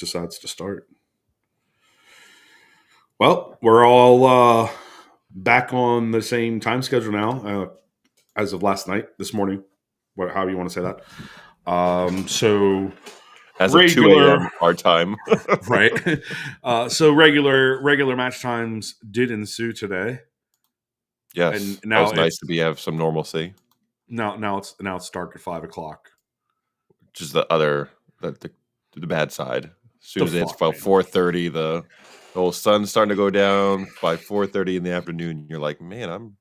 decides to start. Well, we're all back on the same time schedule now, as of last night, this morning, however you want to say that. So as of 2 a.m. our time, right? So regular match times did ensue today. Yes, and that now was nice to have some normalcy. Now it's dark at 5 o'clock. Which is the bad side. As soon as it's about 4:30, the whole sun's starting to go down. By 4:30 in the afternoon, you're like, man, I'm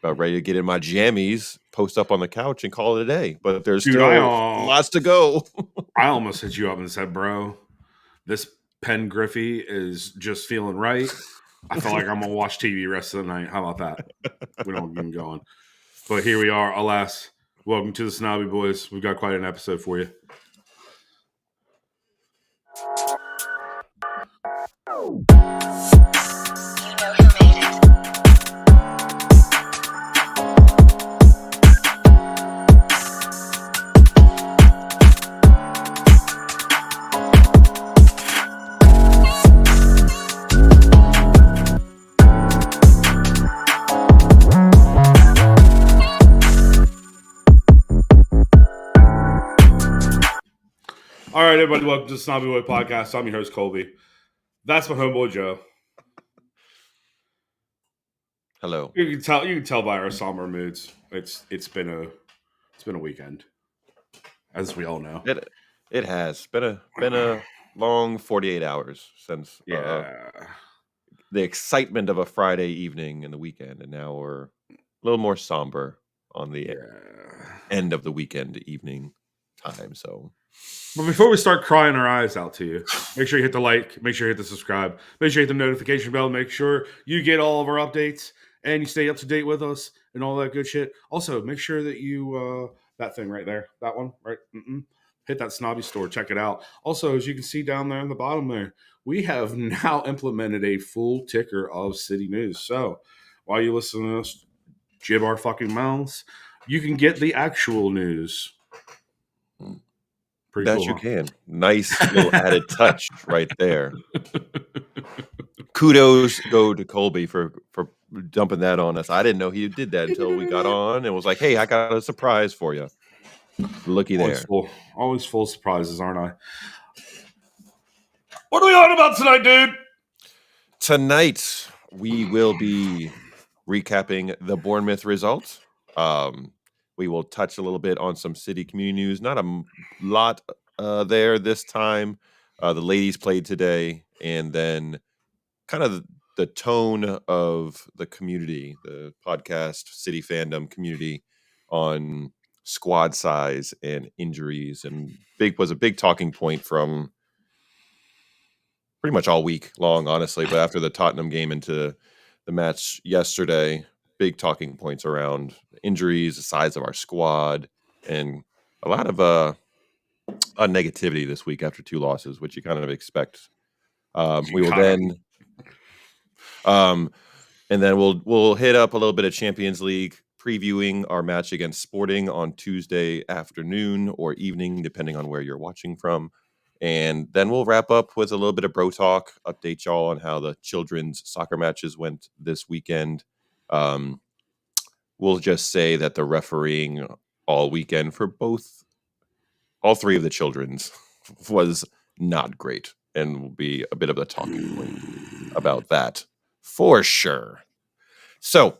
about ready to get in my jammies, post up on the couch, and call it a day. But there's still lots to go. I almost hit you up and said, bro, this Penn Griffey is just feeling right. I feel like I'm going to watch TV the rest of the night. How about that? We don't get going. But here we are. Alas, welcome to the Snobby Boys. We've got quite an episode for you. All right, everybody, welcome to the Snobby Boy Podcast. I'm your host, Colby. That's my homeboy, Joe. Hello. You can tell by our somber moods. It's been a weekend, as we all know. It has been a long 48 hours since the excitement of a Friday evening and the weekend, and now we're a little more somber on the end of the weekend evening time. So, but before we start crying our eyes out to you, make sure you hit the like, make sure you hit the subscribe, make sure you hit the notification bell, make sure you get all of our updates and you stay up to date with us and all that good shit. Also, make sure that you that thing right there, that one, right? Hit that Snobby store, check it out. Also, as you can see down there in the bottom there, we have now implemented a full ticker of city news. So while you listen to us jib our fucking mouths, you can get the actual news. Pretty cool, you can. Nice little added touch right there. Kudos go to Colby for dumping that on us. I didn't know he did that until we got on and was like, hey, I got a surprise for you. Looky there. Always full surprises, aren't I? What are we on about tonight, dude? Tonight, we will be recapping the Bournemouth results. We will touch a little bit on some city community news. Not a lot there this time. The ladies played today, and then kind of the tone of the community, the podcast city fandom community on squad size and injuries, and was a big talking point from pretty much all week long, honestly. But after the Tottenham game into the match yesterday, big talking points around injuries, the size of our squad, and a lot of negativity this week after 2 losses, which you kind of expect. We will then, and then we'll hit up a little bit of Champions League, previewing our match against Sporting on Tuesday afternoon or evening, depending on where you're watching from. And then we'll wrap up with a little bit of bro talk, update y'all on how the children's soccer matches went this weekend. We'll just say that the refereeing all weekend for all 3 of the children's was not great, and will be a bit of a talking point about that for sure. So,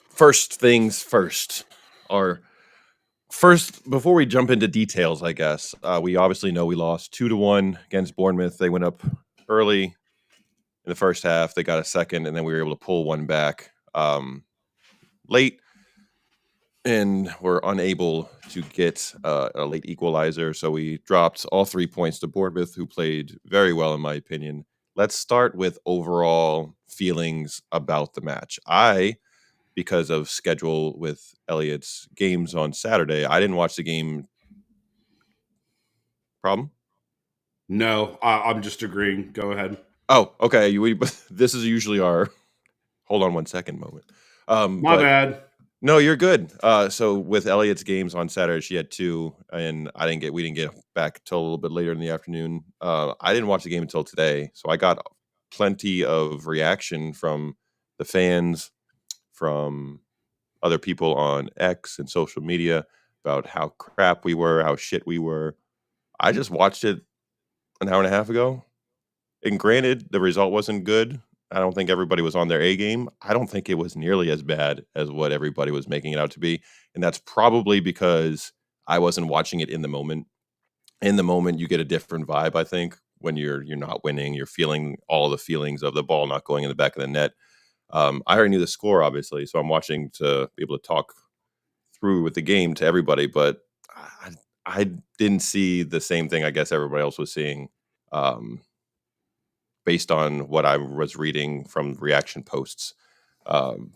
first things first. Before we jump into details, I guess, we obviously know we lost 2-1 against Bournemouth. They went up early in the first half. They got a second, and then we were able to pull one back late, and were unable to get a late equalizer. So we dropped all 3 points to Bournemouth, who played very well, in my opinion. Let's start with overall feelings about the match. Because of schedule with Elliot's games on Saturday, I didn't watch the game. Problem? No, I'm just agreeing. Go ahead. Oh, okay. This is usually our hold on one second moment. My bad. No, you're good. So with Elliot's games on Saturday, she had 2, and we didn't get back till a little bit later in the afternoon. I didn't watch the game until today, so I got plenty of reaction from the fans, from other people on X and social media about how crap we were, how shit we were. I just watched it an hour and a half ago. And granted, the result wasn't good. I don't think everybody was on their A game. I don't think it was nearly as bad as what everybody was making it out to be. And that's probably because I wasn't watching it in the moment. In the moment, you get a different vibe, I think, when you're not winning. You're feeling all the feelings of the ball not going in the back of the net. I already knew the score, obviously, so I'm watching to be able to talk through with the game to everybody, but I, I didn't see the same thing I guess everybody else was seeing. Um, Based on what I was reading from reaction posts. Um,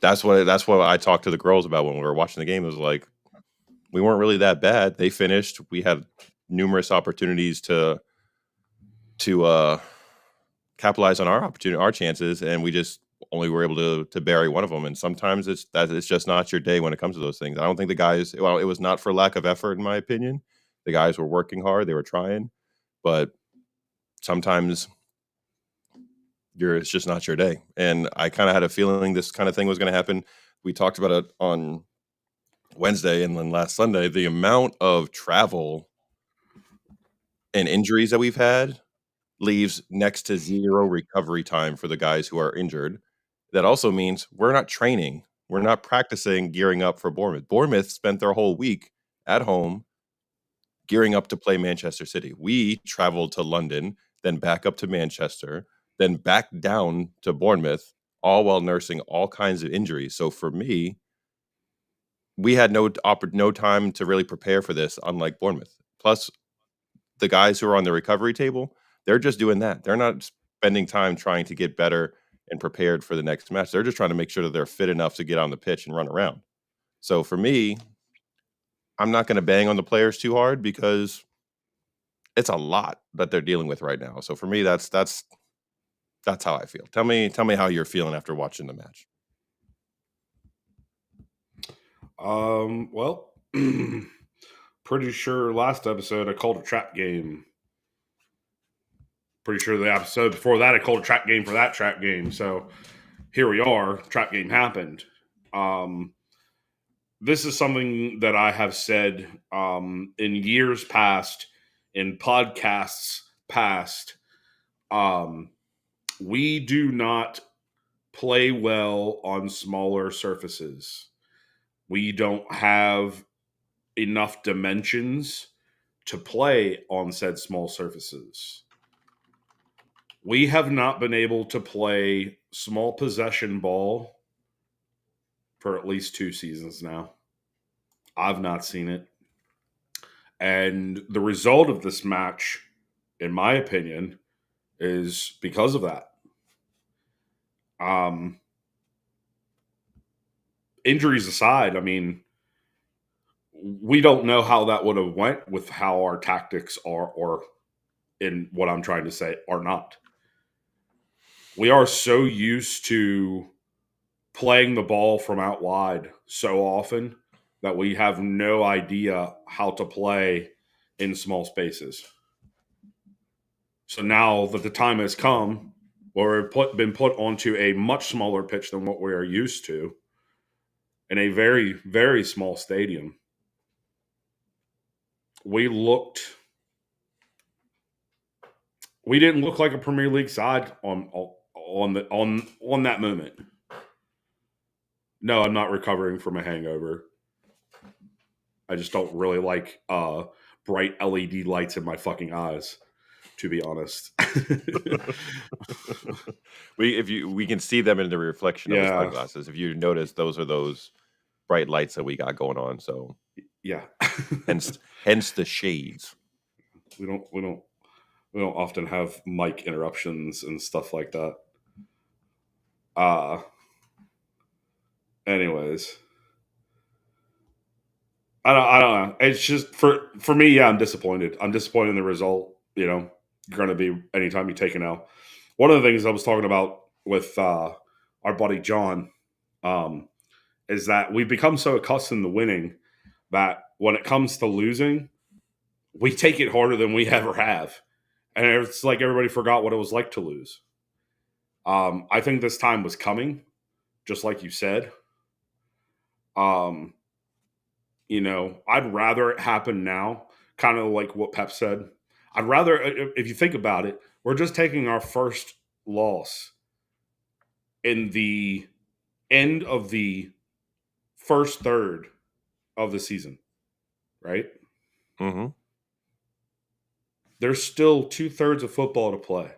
that's what I talked to the girls about when we were watching the game. It was like we weren't really that bad. They finished. We had numerous opportunities to capitalize on our chances, and we just only were able to bury one of them. And sometimes it's just not your day when it comes to those things. I don't think the guys. Well, it was not for lack of effort, in my opinion. The guys were working hard. They were trying, but sometimes it's just not your day. And I kind of had a feeling this kind of thing was going to happen. We talked about it on Wednesday and then last Sunday. The amount of travel and injuries that we've had leaves next to zero recovery time for the guys who are injured. That also means we're not training. We're not practicing gearing up for Bournemouth. Bournemouth spent their whole week at home gearing up to play Manchester City. We traveled to London, then back up to Manchester, then back down to Bournemouth, all while nursing all kinds of injuries. So for me, we had no time to really prepare for this, unlike Bournemouth. Plus, the guys who are on the recovery table, they're just doing that. They're not spending time trying to get better and prepared for the next match. They're just trying to make sure that they're fit enough to get on the pitch and run around. So for me, I'm not going to bang on the players too hard because it's a lot that they're dealing with right now. So for me, that's how I feel. Tell me how you're feeling after watching the match. Well, pretty sure last episode I called a trap game. Pretty sure the episode before that I called a trap game for that trap game. So here we are. Trap game happened. This is something that I have said in years past, in podcasts past. We do not play well on smaller surfaces. We don't have enough dimensions to play on said small surfaces. We have not been able to play small possession ball for at least 2 seasons now. I've not seen it. And the result of this match, in my opinion, is because of that. Injuries aside, I mean, we don't know how that would have went with how our tactics are, or in what I'm trying to say, are not. We are so used to playing the ball from out wide so often that we have no idea how to play in small spaces. So now that the time has come where we've been put onto a much smaller pitch than what we are used to in a very, very small stadium, we didn't look like a Premier League side on that moment. No, I'm not recovering from a hangover. I just don't really like bright LED lights in my fucking eyes, to be honest. We can see them in the reflection of the sunglasses. If you notice, those are those bright lights that we got going on. So yeah, hence the shades. We don't often have mic interruptions and stuff like that. Anyways, I don't know. It's just for me. Yeah, I'm disappointed. I'm disappointed in the result. You know, you're going to be anytime you take an L. One of the things I was talking about with our buddy John Um, is that we've become so accustomed to winning that when it comes to losing, we take it harder than we ever have. And it's like everybody forgot what it was like to lose. I think this time was coming, just like you said. Um, I'd rather it happen now, kind of like what Pep said. I'd rather, if you think about it, we're just taking our first loss in the end of the first third of the season, right? Mm-hmm. There's still 2/3 of football to play.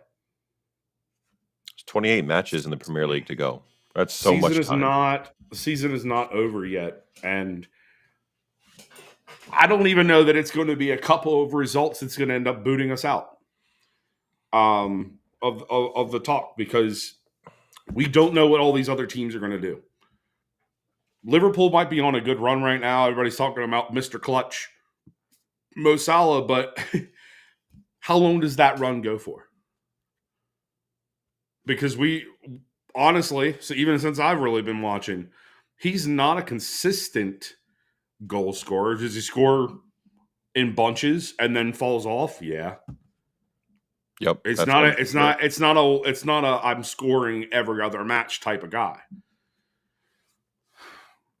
It's 28 matches in the Premier League to go. That's so Season much is time. not the season is not over yet, and I don't even know that it's going to be a couple of results that's going to end up booting us out of the talk because we don't know what all these other teams are going to do. Liverpool might be on a good run right now. Everybody's talking about Mr. Clutch, Mo Salah, but how long does that run go for? Because we honestly, so even since I've really been watching, he's not a consistent goal scorer. Does he score in bunches and then falls off? Yeah. Yep, It's that's not one a for it's sure. not it's not a it's not a I'm scoring every other match type of guy.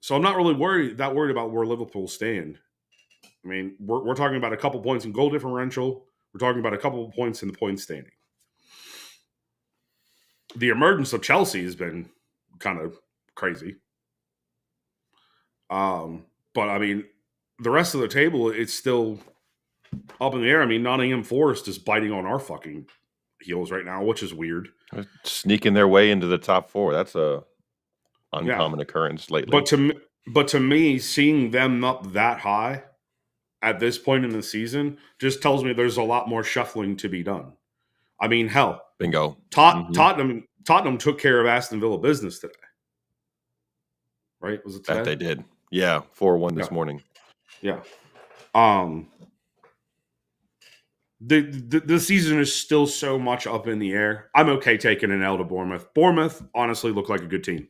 So I'm not really worried about where Liverpool stand. I mean, we're talking about a couple points in goal differential. We're talking about a couple of points in the point standing. The emergence of Chelsea has been kind of crazy. But I mean, the rest of the table, it's still up in the air. I mean, Nottingham Forest is biting on our fucking heels right now, which is weird. Sneaking their way into the top four. That's a Yeah, uncommon occurrence lately. but to me, seeing them up that high at this point in the season just tells me there's a lot more shuffling to be done. I mean, hell, Bingo. Hmm. Tottenham took care of Aston Villa business today, right? Was it That today? they did. Yeah, 4-1 Yeah, this morning. yeah. Um, the season is still so much up in the air. I'm okay taking an L to Bournemouth. Bournemouth honestly look like a good team.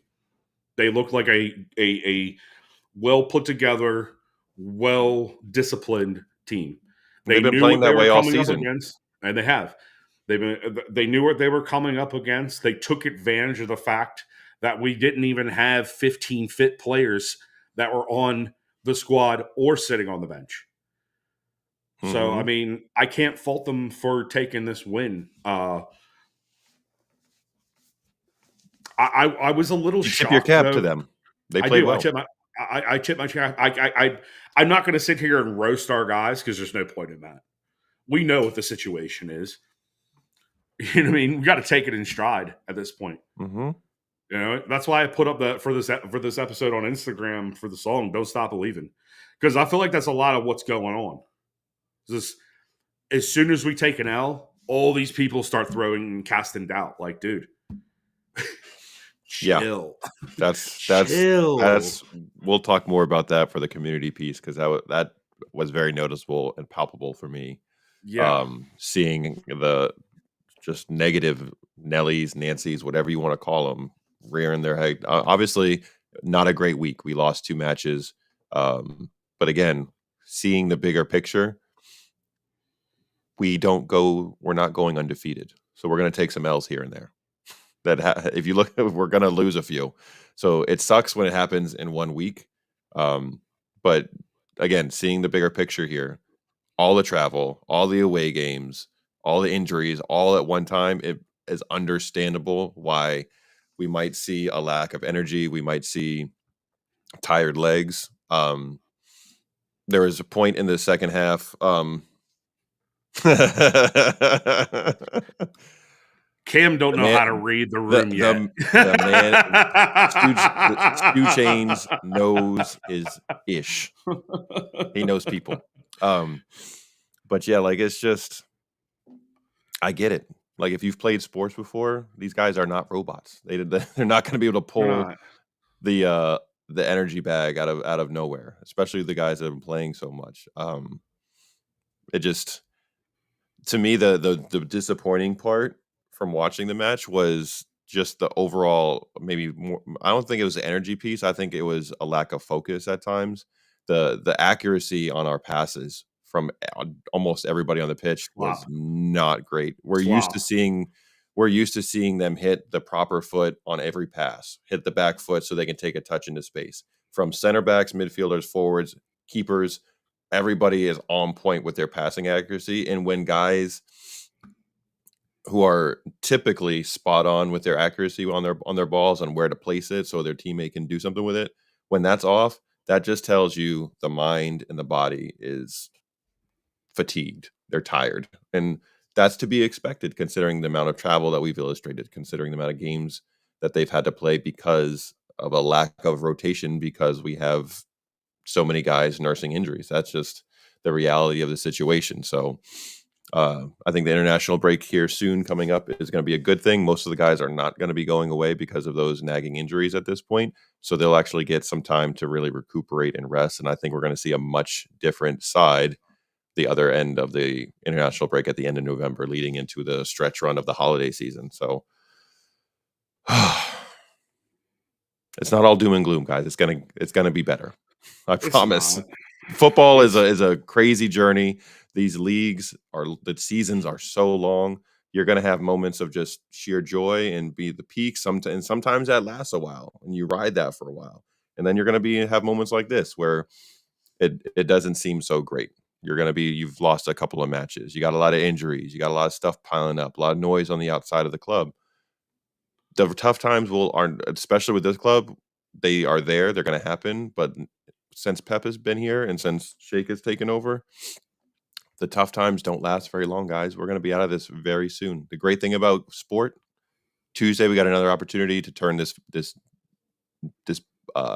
They look like a well put together, well disciplined team. They They've been knew playing what they that were way all coming up season. against, and they have. They knew what they were coming up against. They took advantage of the fact that we didn't even have 15 fit players that were on the squad or sitting on the bench. So I Hmm. mean, I can't fault them for taking this win. I was a little You tip your shocked cap to though. them. They I played do. well. I tip my cap. I'm not going to sit here and roast our guys because there's no point in that. We know what the situation is. You know what I mean? We got to take it in stride at this point. Hmm. You know, that's why I put up the for this episode on Instagram for the song "Don't Stop Believing" because I feel like that's a lot of what's going on. This as soon as we take an L, all these people start throwing and casting doubt. Like, dude, Yeah, chill, that's that's chill. that's. We'll talk more about that for the community piece because that was very noticeable and palpable for me. Yeah, Seeing the just negative Nellies, Nancy's, whatever you want to call them, rearing their head. Obviously, not a great week. We lost 2 matches, but again, seeing the bigger picture, we're not going undefeated. So we're going to take some L's here and there. If you look, we're going to lose a few. So it sucks when it happens in 1 week. But again, seeing the bigger picture here, all the travel, all the away games, all the injuries, all at one time, it is understandable why we might see a lack of energy. We might see tired legs. There was a point in the second half. The Cam don't know how to man, read the the room yet. the the man, Stu Chains knows his ish. He knows people. But yeah, like it's just I get it. Like if you've played sports before, these guys are not robots. They're not going to be able to They're pull not. the uh the energy bag out of nowhere, especially the guys that have been playing so much. It just to me the disappointing part from watching the match was just the overall maybe more. I don't think it was the energy piece. I think it was a lack of focus at times. The accuracy on our passes from almost everybody on the pitch was Slop. not great. Slop. We're used to seeing them hit the proper foot on every pass, hit the back foot so they can take a touch into space. From center backs, midfielders, forwards, keepers, everybody is on point with their passing accuracy. And when guys who are typically spot on with their accuracy on their balls and where to place it so their teammate can do something with it, when that's off, that just tells you the mind and the body is fatigued. They're tired. And that's to be expected considering the amount of travel that we've illustrated, considering the amount of games that they've had to play because of a lack of rotation, because we have so many guys nursing injuries. That's just the reality of the situation. So I think the international break here soon coming up is going to be a good thing. Most of the guys are not going to be going away because of those nagging injuries at this point. So they'll actually get some time to really recuperate and rest. And I think we're going to see a much different side the other end of the international break at the end of November, leading into the stretch run of the holiday season. So it's not all doom and gloom, guys. It's gonna be better. I It's promise. not. Football It's is a crazy journey. These leagues the seasons are so long. You're gonna have moments of just sheer joy and be the peak. And sometimes that lasts a while, and you ride that for a while. And then you're gonna have moments like this where it doesn't seem so great. You've lost a couple of matches. You got a lot of injuries. You got a lot of stuff piling up. A lot of noise on the outside of the club. The tough times aren't, especially with this club, they are there. They're going to happen. But since Pep has been here and since Sheikh has taken over, the tough times don't last very long, guys. We're going to be out of this very soon. The great thing about sport, Tuesday we got another opportunity to turn this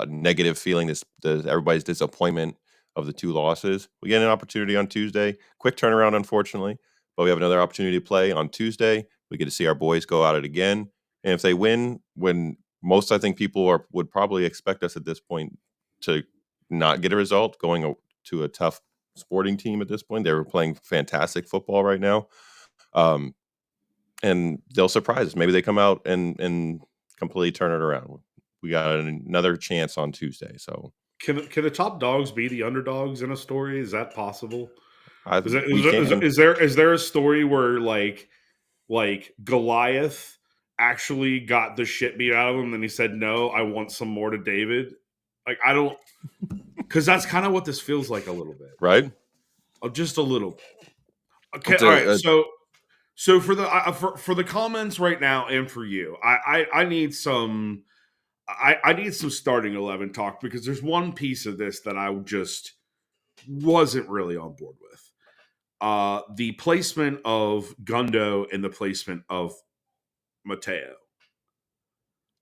negative feeling, everybody's disappointment of the two losses. We get an opportunity on Tuesday. Quick turnaround, unfortunately, but we have another opportunity to play on Tuesday. We get to see our boys go at it again. And if they win, when most I think people would probably expect us at this point to not get a result, going to a tough sporting team at this point. They were playing fantastic football right now. And they'll surprise us. Maybe they come out and completely turn it around. We got another chance on Tuesday. So Can the top dogs be the underdogs in a story? Is that possible? we can. Is there a story where like Goliath actually got the shit beat out of him and he said, "No, I want some more to David"? Like I don't, because that's kind of what this feels like a little bit, Right? just a little bit. Okay, It's all right. a So for the comments right now and for you, I need some. I need some starting 11 talk because there's one piece of this that I just wasn't really on board with. The placement of Gundo and the placement of Mateo.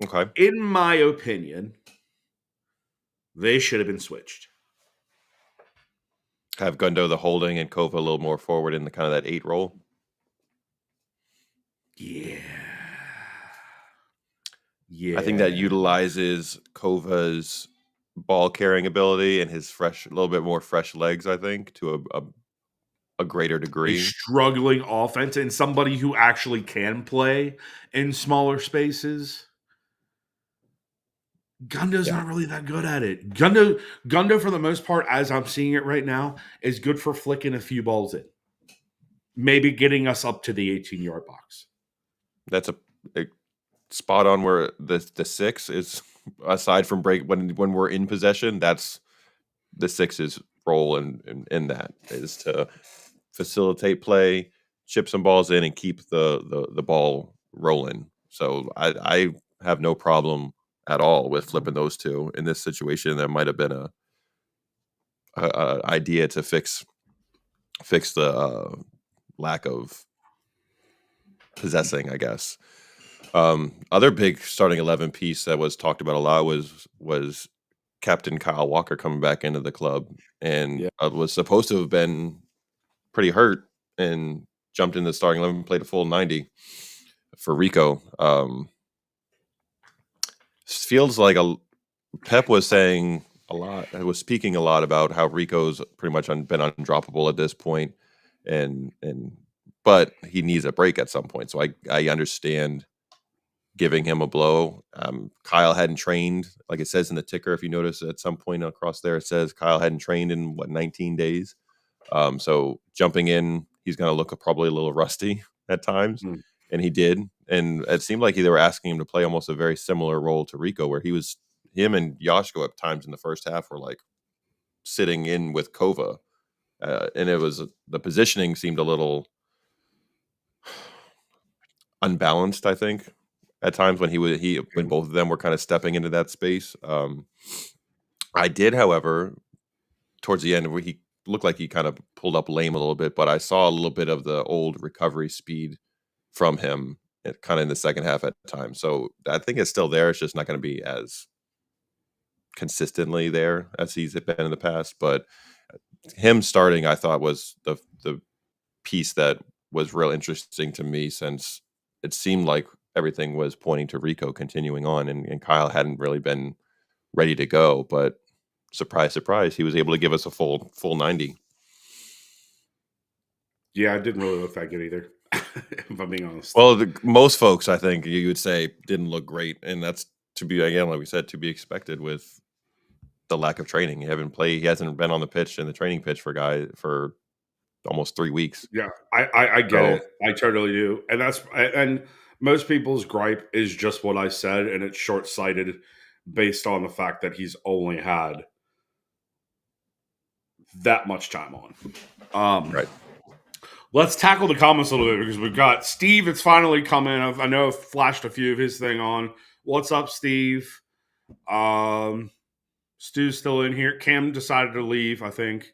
okay. In my opinion, they should have been switched. Have Gundo the holding and Kova a little more forward in the kind of that 8 role. Yeah. I think that utilizes Kova's ball carrying ability and his a little bit more fresh legs, I think, to a greater a degree. struggling offense and somebody who actually can play in smaller spaces. Gundo's not really that good at it. Gundo, for the most part, as I'm seeing it right now, is good for flicking a few balls in. Maybe getting us up to the 18-yard box. That's a spot on where the 6 is, aside from break when we're in possession, that's the 6's role in that is to facilitate play, chip some balls in, and keep the ball rolling. So I have no problem at all with flipping those two in this situation. There might have been a idea to fix the lack of possessing, I guess. Other big starting 11 piece that was talked about a lot was Captain Kyle Walker coming back into the club and was supposed to have been pretty hurt and jumped in the starting 11, played a full 90 for Rico. Feels like Pep was saying a lot. I was speaking a lot about how Rico's pretty much been undroppable at this point, but he needs a break at some point. So I understand giving him a blow. Kyle hadn't trained, like it says in the ticker. If you notice at some point across there, it says Kyle hadn't trained in 19 days. So jumping in, he's going to look probably a little rusty at times, and he did. And it seemed like they were asking him to play almost a very similar role to Rico, where him and Yoshko at times in the first half were like sitting in with Kova, and it was the positioning seemed a little unbalanced, I think, at times when when both of them were kind of stepping into that space. I did, however, towards the end where he looked like he kind of pulled up lame a little bit, but I saw a little bit of the old recovery speed from him kind of in the second half at times. So I think it's still there. It's just not going to be as consistently there as he's been in the past. But him starting, I thought, was the piece that was real interesting to me, since it seemed like everything was pointing to Rico continuing on, and Kyle hadn't really been ready to go. But surprise, surprise, he was able to give us a full 90. Yeah, I didn't really look that good either, if I'm being honest. Well, most folks, I think you would say, didn't look great, and that's again, like we said, to be expected with the lack of training. He hasn't been on the pitch in the training pitch for almost 3 weeks. Yeah, I get it. I totally do. And most people's gripe is just what I said, and it's short-sighted based on the fact that he's only had that much time on. Right. Let's tackle the comments a little bit, because we've got Steve. It's finally come in. I know I've flashed a few of his thing on. What's up, Steve? Stu's still in here. Cam decided to leave, I think.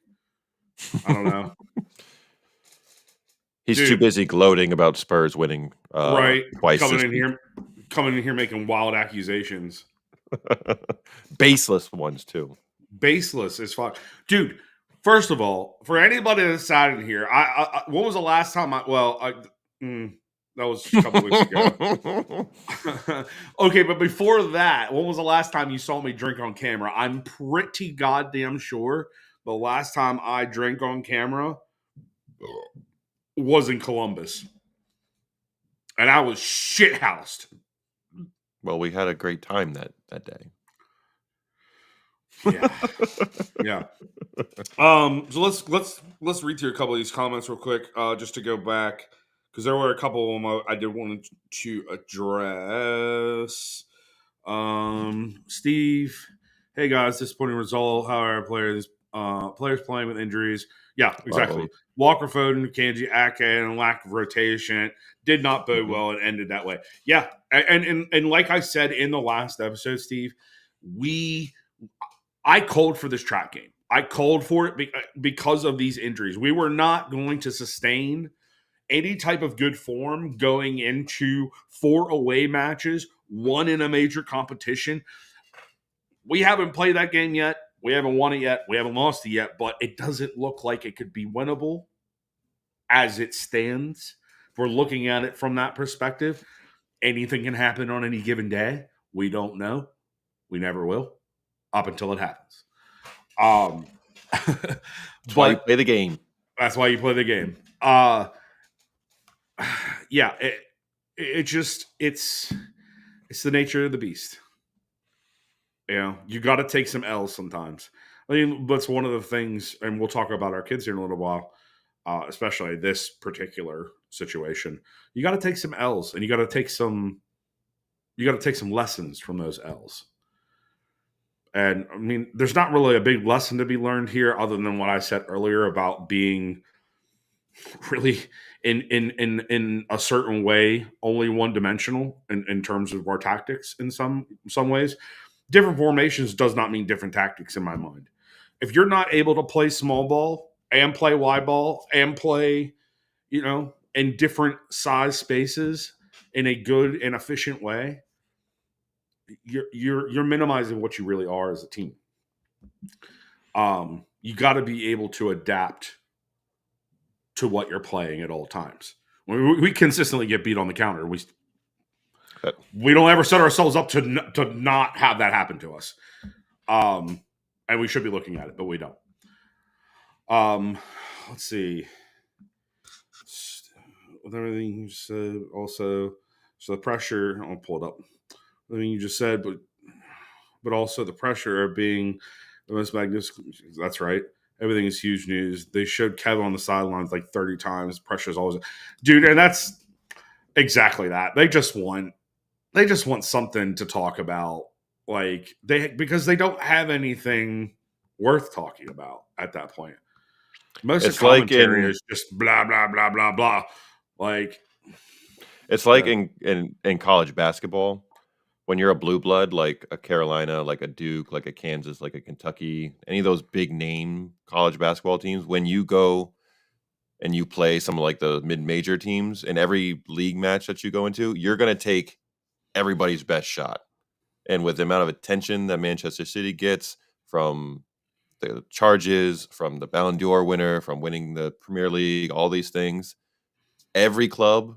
I don't know. He's too busy gloating about Spurs winning right. Twice. Coming in here making wild accusations. Baseless ones, too. Baseless as fuck. Dude, first of all, for anybody that's sat in here, I when was the last time that was a couple weeks ago. Okay, but before that, when was the last time you saw me drink on camera? I'm pretty goddamn sure the last time I drank on camera was in Columbus. And I was shithoused. Well, we had a great time that day. Yeah. So let's read through a couple of these comments real quick, just to go back, because there were a couple of them I did want to address. Steve, hey guys, disappointing result. However, players playing with injuries. Yeah, exactly. Walker, Foden, Kanji, Ake, and lack of rotation did not bode well and ended that way. Yeah, and like I said in the last episode, Steve, I called for this trap game. I called for it because of these injuries. We were not going to sustain any type of good form going into 4 away matches, 1 in a major competition. We haven't played that game yet. We haven't won it yet. We haven't lost it yet, but it doesn't look like it could be winnable as it stands. If we're looking at it from that perspective, anything can happen on any given day. We don't know. We never will up until it happens. That's why you play the game. That's why you play the game. Yeah, it's the nature of the beast. You know, you got to take some L's sometimes. I mean, that's one of the things, and we'll talk about our kids here in a little while, especially this particular situation. You got to take some L's, and you got to take some lessons from those L's. And I mean, there's not really a big lesson to be learned here, other than what I said earlier about being really in a certain way only one dimensional in terms of our tactics in some ways. Different formations does not mean different tactics in my mind. If you're not able to play small ball and play wide ball and play, in different size spaces in a good and efficient way, you're minimizing what you really are as a team. You got to be able to adapt to what you're playing at all times. We consistently get beat on the counter. We don't ever set ourselves up to not have that happen to us. And we should be looking at it, but we don't. Let's see. With everything you said, also, So the pressure, I'll pull it up. I mean, you just said, but also the pressure of being the most magnificent. That's right. Everything is huge news. They showed Kevin on the sidelines like 30 times. Pressure's always, dude, and that's exactly that. They just want something to talk about, like because they don't have anything worth talking about at that point. Most of It's the like commentary in is just blah blah blah blah blah. Like, it's like uh, in college basketball when you're a blue blood like a Carolina, like a Duke, like a Kansas, like a Kentucky, any of those big name college basketball teams, when you go and you play some of like the mid-major teams in every league match that you go into, you're going to take everybody's best shot. And with the amount of attention that Manchester City gets from the charges, from the Ballon d'Or winner, from winning the Premier League, all these things, every club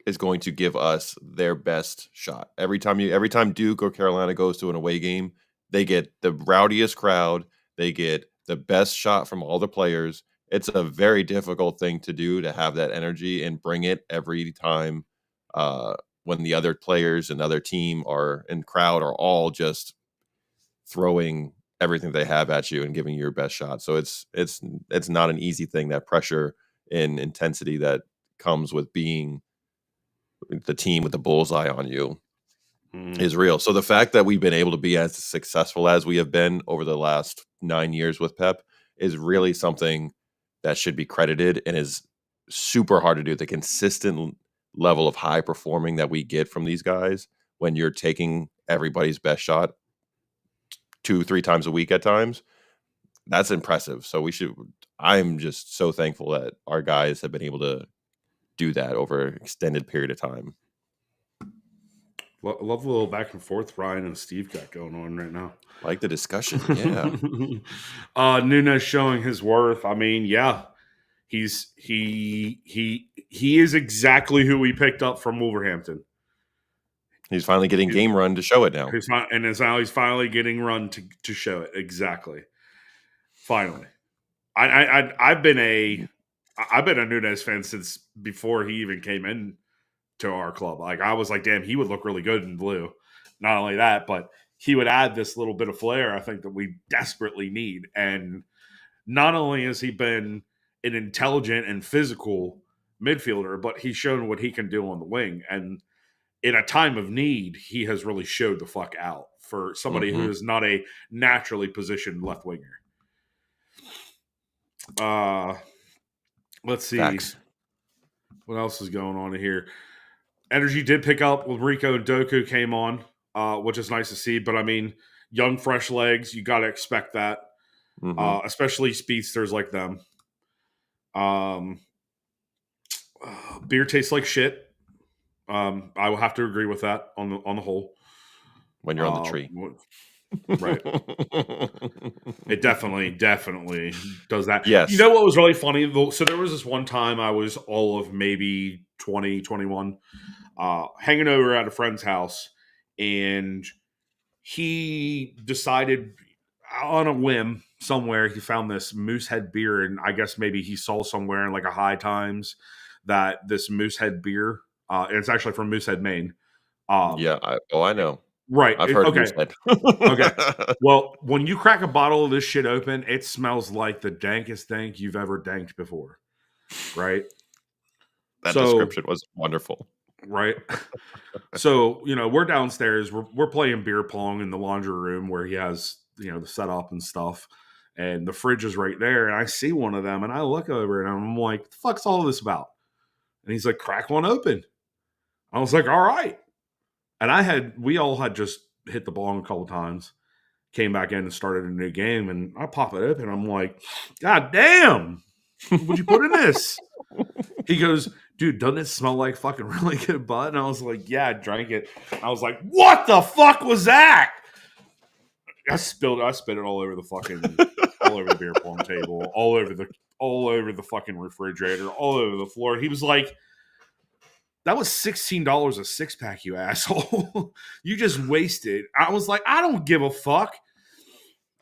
is going to give us their best shot. Every time Duke or Carolina goes to an away game, they get the rowdiest crowd, they get the best shot from all the players. It's a very difficult thing to do, to have that energy and bring it every time when the other players and other team are in crowd are all just throwing everything they have at you and giving you your best shot. So it's not an easy thing. That pressure and intensity that comes with being the team with the bullseye on you is real. So the fact that we've been able to be as successful as we have been over the last 9 years with Pep is really something that should be credited, and is super hard to do. The consistent level of high performing that we get from these guys when you're taking everybody's best shot 2-3 times a week at times, that's impressive. So I'm just so thankful that our guys have been able to do that over an extended period of time. love the little back and forth Ryan and Steve got going on right now. Like the discussion, yeah. Nunes showing his worth. I mean, yeah, he is exactly who we picked up from Wolverhampton. He's finally getting game run to show it now. He's finally getting run to show it exactly. Finally, I've been a Nunes fan since before he even came in to our club. Like, I was like, damn, he would look really good in blue. Not only that, but he would add this little bit of flair, I think, that we desperately need. And not only has he been an intelligent and physical midfielder, but he's shown what he can do on the wing. And in a time of need, he has really showed the fuck out for somebody who is not a naturally positioned left winger. Let's see. Facts. What else is going on here? Energy did pick up with Rico and Doku came on, which is nice to see. But I mean, young, fresh legs, you got to expect that, especially speedsters like them. Beer tastes like shit. I will have to agree with that on the whole. When you're on the tree. Right. It definitely does that. Yes. You know what was really funny? So there was this one time I was all of maybe 20, 21, hanging over at a friend's house, and he decided on a whim somewhere he found this Moosehead beer, and I guess maybe he saw somewhere in like a High Times that this Moosehead beer, and it's actually from Moosehead, Maine. Yeah. I know. Right. I've heard okay. Moosehead. Okay. Well, when you crack a bottle of this shit open, it smells like the dankest dank you've ever danked before. Right? That description was wonderful. Right? So, we're downstairs. We're playing beer pong in the laundry room where he has, the setup and stuff. And the fridge is right there. And I see one of them and I look over and I'm like, what the fuck's all this about? And he's like, crack one open. I was like, all right. And we all had just hit the ball a couple times, came back in and started a new game, and I pop it open. I'm like, God damn, what'd you put in this? He goes, dude, doesn't it smell like fucking really good bud? And I was like, yeah, I drank it. I was like, what the fuck was that? I spit it all over the fucking, all over the beer pong table, all over the fucking refrigerator, all over the floor. He was like, that was $16 a six pack, you asshole. You just wasted. I was like, I don't give a fuck.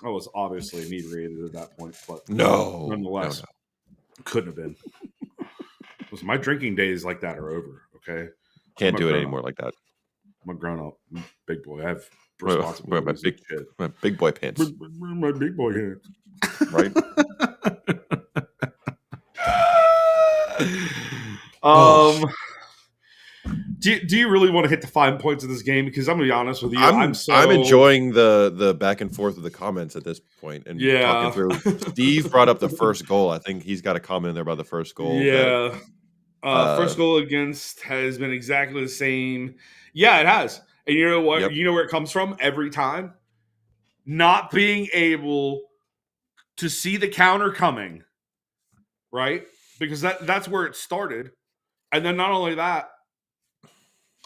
I was obviously inebriated at that point, but nonetheless, couldn't have been. Listen, my drinking days like that are over. Okay, Can't I'm a do it grown up. anymore like that. I'm a grown up big boy. I have Wear my responsibilities and shit. big boy pants, My big boy hands. right? Oh, um, do you really want to hit the 5 points of this game? Because I'm gonna be honest with you, I'm enjoying the back and forth of the comments at this point and talking yeah. through. Steve brought up the first goal. I think he's got a comment in there about the first goal that Yeah. First goal against has been exactly the same. Yeah, it has. And you know what? yep. You know where it comes from every time? Not being able to see the counter coming, right? Because that's where it started. And then not only that,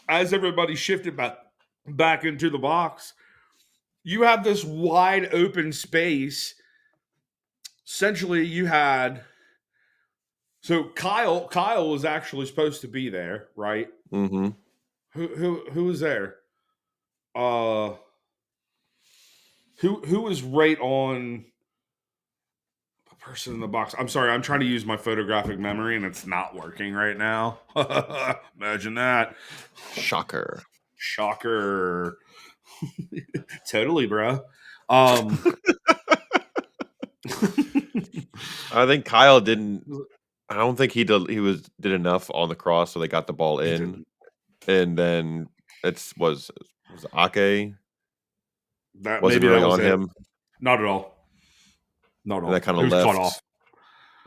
as everybody shifted back into the box, you have this wide open space. Essentially, you had Kyle was actually supposed to be there, right? Mm-hmm. Who was there? Uh who was right on the person in the box? I'm sorry, I'm trying to use my photographic memory and it's not working right now. Imagine that. Shocker. Shocker. Totally, bro. Um I think Kyle didn't. I don't think he did. Did enough on the cross, so they got the ball he in, didn't. and then was Ake That wasn't maybe really that was on it. him, Not at all. Not at and that all. kind It of was cut left. off.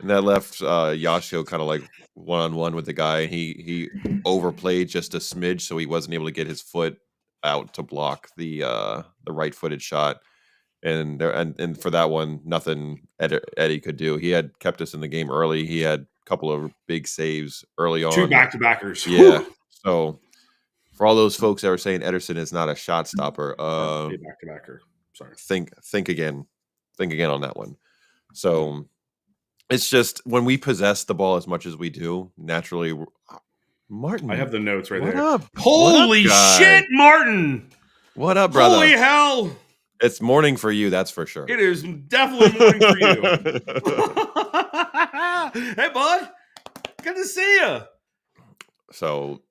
And that left Yashio kind of like 1-on-1 with the guy. He overplayed just a smidge, so he wasn't able to get his foot out to block the right-footed shot. And there and for that one, nothing Eddie could do. He had kept us in the game early. He had a couple of big saves early Two on. back-to-backers. Yeah. So for all those folks that were saying Ederson is not a shot stopper, A back-to-backer. Sorry. think again on that one. So it's just when we possess the ball as much as we do, naturally, Martin. I have the notes right what there. Up? Holy what up, shit, Martin! What up, brother? Holy hell! It's morning for you, that's for sure. It is definitely morning for you. Hey, bud. Good to see you. So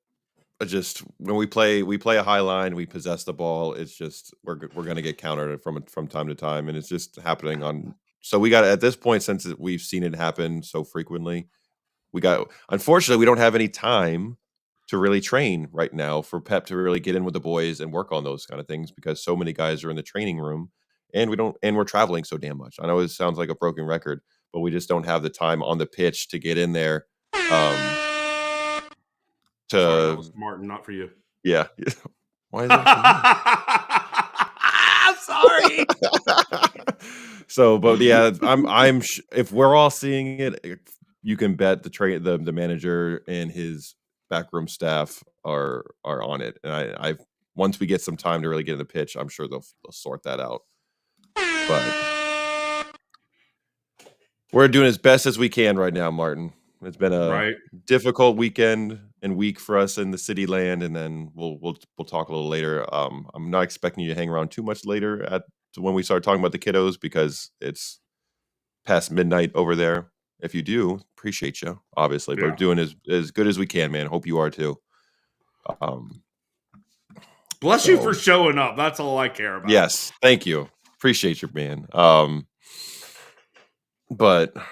just when we play a high line, we possess the ball. It's just we're going to get countered from time to time, and it's just happening on. So we got at this point, since we've seen it happen so frequently, unfortunately we don't have any time to really train right now for Pep to really get in with the boys and work on those kind of things because so many guys are in the training room and we're traveling so damn much. I know it sounds like a broken record, but we just don't have the time on the pitch to get in there. Sorry, that was Martin, not for you. Yeah. Why is that Sorry. So, but yeah, if we're all seeing it, you can bet the manager and his backroom staff are on it. And I once we get some time to really get in the pitch, I'm sure they'll sort that out. But we're doing as best as we can right now, Martin. It's been a difficult weekend and week for us in the city land, and then we'll talk a little later. I'm not expecting you to hang around too much later when we start talking about the kiddos because it's past midnight over there. If you do, appreciate you, obviously. But we're doing as good as we can, man. Hope you are too. Bless you for showing up. That's all I care about. Yes, thank you. Appreciate you, man. But I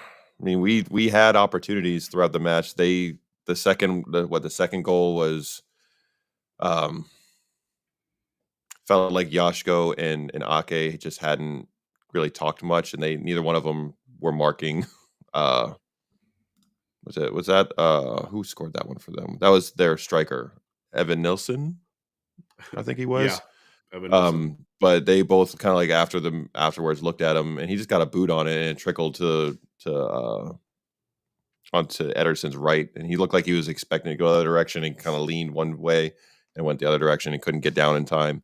mean, we had opportunities throughout the match. The second goal was, felt like Yashko and Ake just hadn't really talked much, and neither one of them were marking. Was that who scored that one for them? That was their striker, Evan Nilsson, I think he was. Yeah, Evan Nilsson. But they both kind of like afterwards looked at him, and he just got a boot on it, and it trickled onto Ederson's right, and he looked like he was expecting to go the other direction and kind of leaned one way and went the other direction and couldn't get down in time.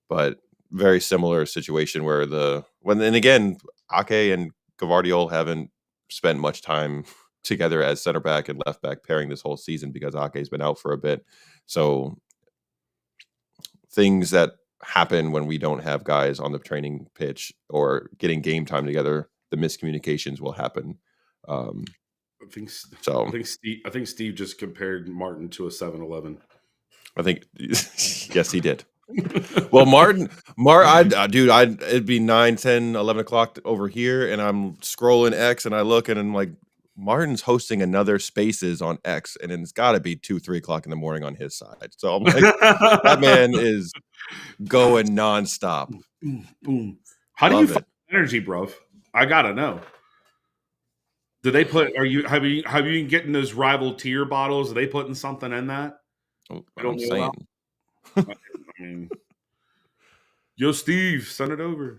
But very similar situation where again, Ake and Gavardiol haven't spent much time together as center back and left back pairing this whole season because Ake's been out for a bit. So things that happen when we don't have guys on the training pitch or getting game time together, the miscommunications will happen. I think Steve just compared Martin to a 7-Eleven. I think yes, he did. Well, it'd be 9, 10, 11 o'clock over here, and I'm scrolling X, and I look, and I'm like, Martin's hosting another Spaces on X, and it's got to be 2, 3 o'clock in the morning on his side. So I'm like, that man is going nonstop. Boom. How do you find energy, bro? I gotta know. Do they put? Have you been getting those rival tier bottles? Are they putting something in that? I'm saying. I mean, yo, Steve, send it over.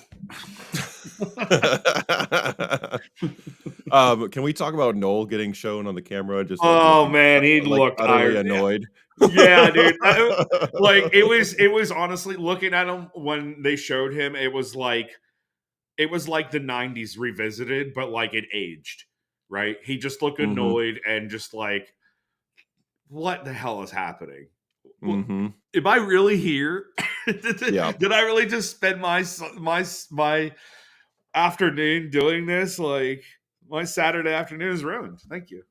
Can we talk about Noel getting shown on the camera? Just man, he looked utterly annoyed. Yeah, dude. It was honestly looking at him when they showed him. It was like the '90s revisited, but like it aged. Right? He just looked annoyed and just like, what the hell is happening? Mm-hmm. Am I really here? Yeah. Did I really just spend my afternoon doing this? Like, my Saturday afternoon is ruined. Thank you.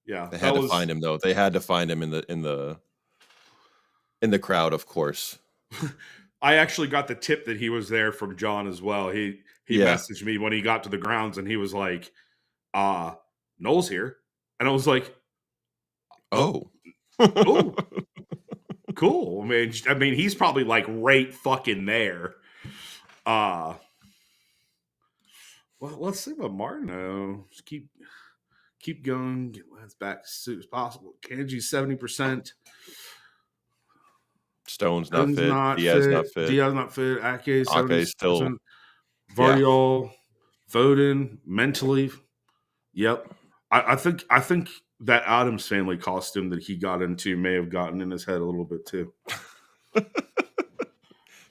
Yeah, they had to find him though. They had to find him in the crowd, of course. I actually got the tip that he was there from John as well. He messaged me when he got to the grounds, and he was like, Noel's here. And I was like, oh. Cool. I mean, he's probably like right fucking there. Well, let's see what Martin. Just keep going. Get Lance back as soon as possible. Kanji 70%. Stone's not fit. Diaz not fit. Ake still. Vardiol, Foden, mentally. Yep. I think that Adams Family costume that he got into may have gotten in his head a little bit too.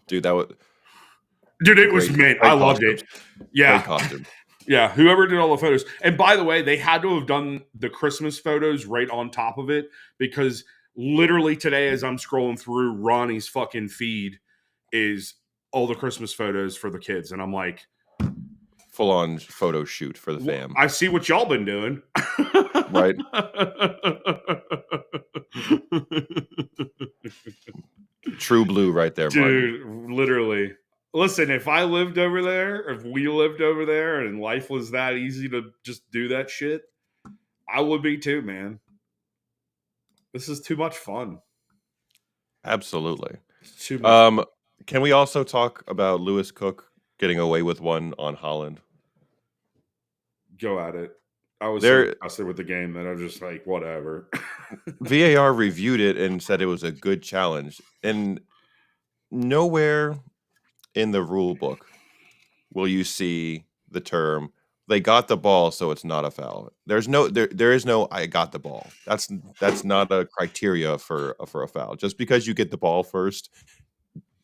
Dude, it was mint. I loved it. Yeah. Great costume. Yeah, whoever did all the photos. And by the way, they had to have done the Christmas photos right on top of it, because literally today, as I'm scrolling through Ronnie's fucking feed, is all the Christmas photos for the kids. And I'm like, full on photo shoot for the fam. I see what y'all been doing. Right. True blue right there, dude. Martin. Literally. Listen, if I lived over there, if we lived over there, and life was that easy to just do that shit, I would be too, man. This is too much fun. Absolutely. Too much can we also talk about Lewis Cook getting away with one on Haaland? Go at it. I was so disgusted with the game that I was just like, whatever. VAR reviewed it and said it was a good challenge. And nowhere in the rule book will you see the term "they got the ball, so it's not a foul." There is no "I got the ball." That's not a criteria for a foul. Just because you get the ball first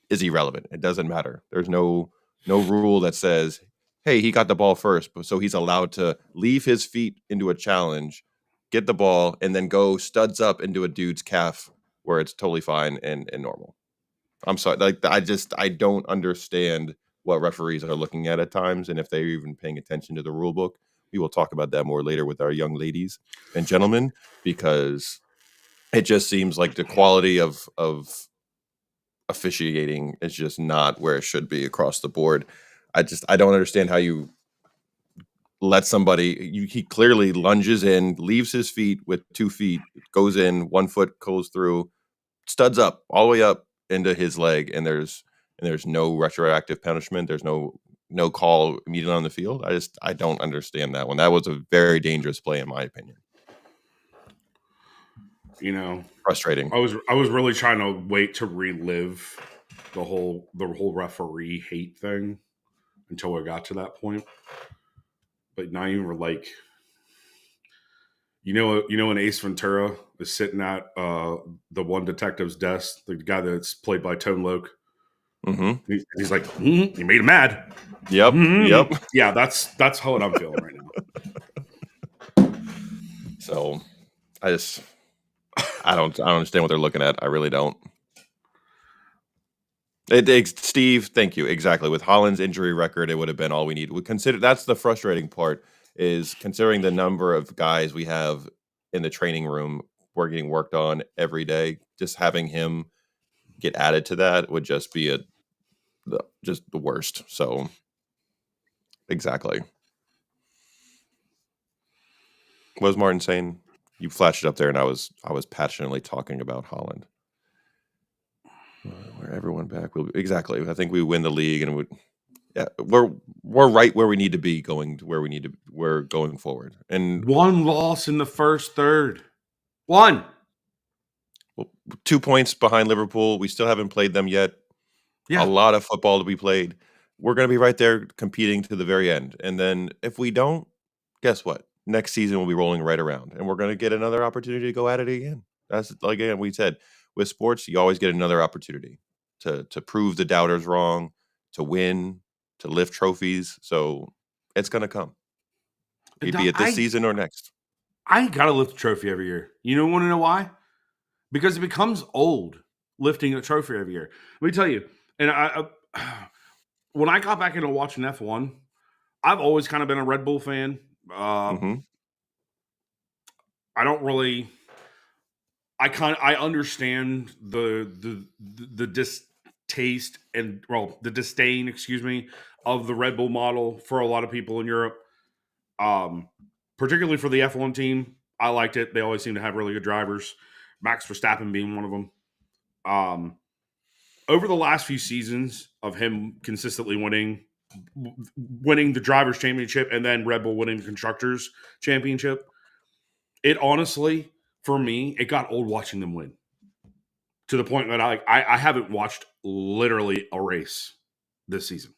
is irrelevant. It doesn't matter. There's no rule that says, hey, he got the ball first, so he's allowed to leave his feet into a challenge, get the ball, and then go studs up into a dude's calf where it's totally fine and normal. I'm sorry. Like, I don't understand what referees are looking at times, and if they're even paying attention to the rule book. We will talk about that more later with our young ladies and gentlemen, because it just seems like the quality of officiating is just not where it should be across the board. I don't understand how you let somebody. He clearly lunges in, leaves his feet with 2 feet, goes in, 1 foot goes through, studs up all the way up into his leg, and there's no retroactive punishment. There's no call immediately on the field. I don't understand that one. That was a very dangerous play in my opinion. Frustrating. I was really trying to wait to relive the whole referee hate thing until I got to that point. But now you were like, when Ace Ventura is sitting at the one detective's desk, the guy that's played by Tone Loc. Mm-hmm. He's like, you made him mad. Yep. Mm-hmm. Yep. Yeah, that's how I'm feeling right now. So I don't understand what they're looking at. I really don't. Steve, thank you. Exactly. With Haaland's injury record, it would have been all we need. That's the frustrating part, is considering the number of guys we have in the training room we're getting worked on every day. Just having him get added to that would just be just the worst. So exactly. What was Martin saying? You flashed it up there, and I was passionately talking about Holland. Where everyone back exactly. I think we win the league, and we're right where we need to be going to where we need to. We're going forward, and one loss in the first third. One. Well, 2 points behind Liverpool. We still haven't played them yet. Yeah. A lot of football to be played. We're going to be right there competing to the very end. And then if we don't, guess what? Next season we'll be rolling right around, and we're going to get another opportunity to go at it again. That's like again we said with sports, you always get another opportunity to prove the doubters wrong, to win, to lift trophies. So it's going to come. Be it this season or next. I got to lift a trophy every year. You want to know why? Because it becomes old lifting a trophy every year. Let me tell you, and when I got back into watching F1, I've always kind of been a Red Bull fan. I don't really. I understand the distaste and the disdain, excuse me, of the Red Bull model for a lot of people in Europe. Particularly for the F1 team, I liked it. They always seem to have really good drivers. Max Verstappen being one of them. Over the last few seasons of him consistently winning the drivers' championship and then Red Bull winning the constructors' championship, it honestly, for me, it got old watching them win. To the point that I haven't watched literally a race this season.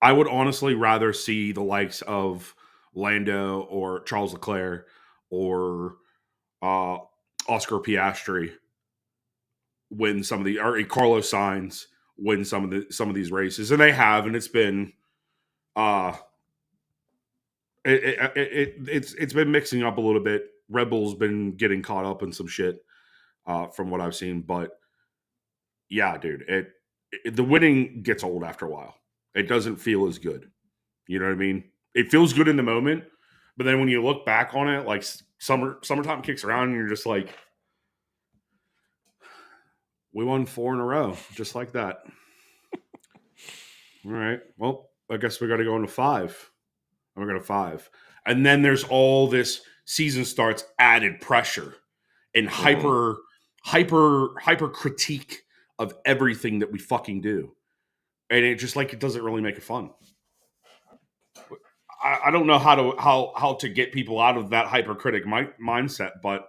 I would honestly rather see the likes of Lando or Charles Leclerc or Oscar Piastri win some of the, or Carlos Sainz win some of these races, and they have, and it's been it's been mixing up a little bit. Red Bull's been getting caught up in some shit from what I've seen, but yeah, dude, the winning gets old after a while. It doesn't feel as good. You know what I mean? It feels good in the moment, but then when you look back on it, like summertime kicks around, and you're just like, we won 4 in a row, just like that. All right. Well, I guess we got to go into 5. We're going to 5, and then there's all this season starts added pressure and hyper critique of everything that we fucking do, and it just like it doesn't really make it fun. I don't know how to get people out of that hypercritic mindset, but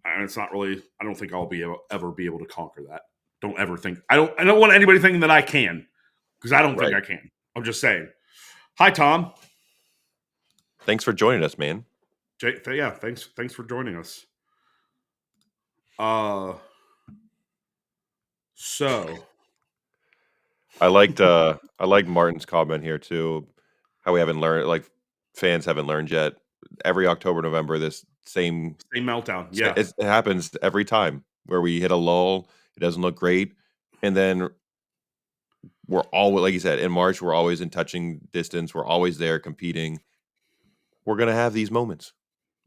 it's not really. I don't think I'll ever be able to conquer that. Don't ever think. I don't want anybody thinking that I can, because I don't think I can. I'm just saying. Hi, Tom. Thanks for joining us, man. Yeah, thanks for joining us. So I liked Martin's comment here too. How we haven't learned, like fans haven't learned yet. Every October, November, this same meltdown. Yeah, it happens every time where we hit a lull. It doesn't look great, and then we're always, like you said, in March, we're always in touching distance. We're always there competing. We're gonna have these moments.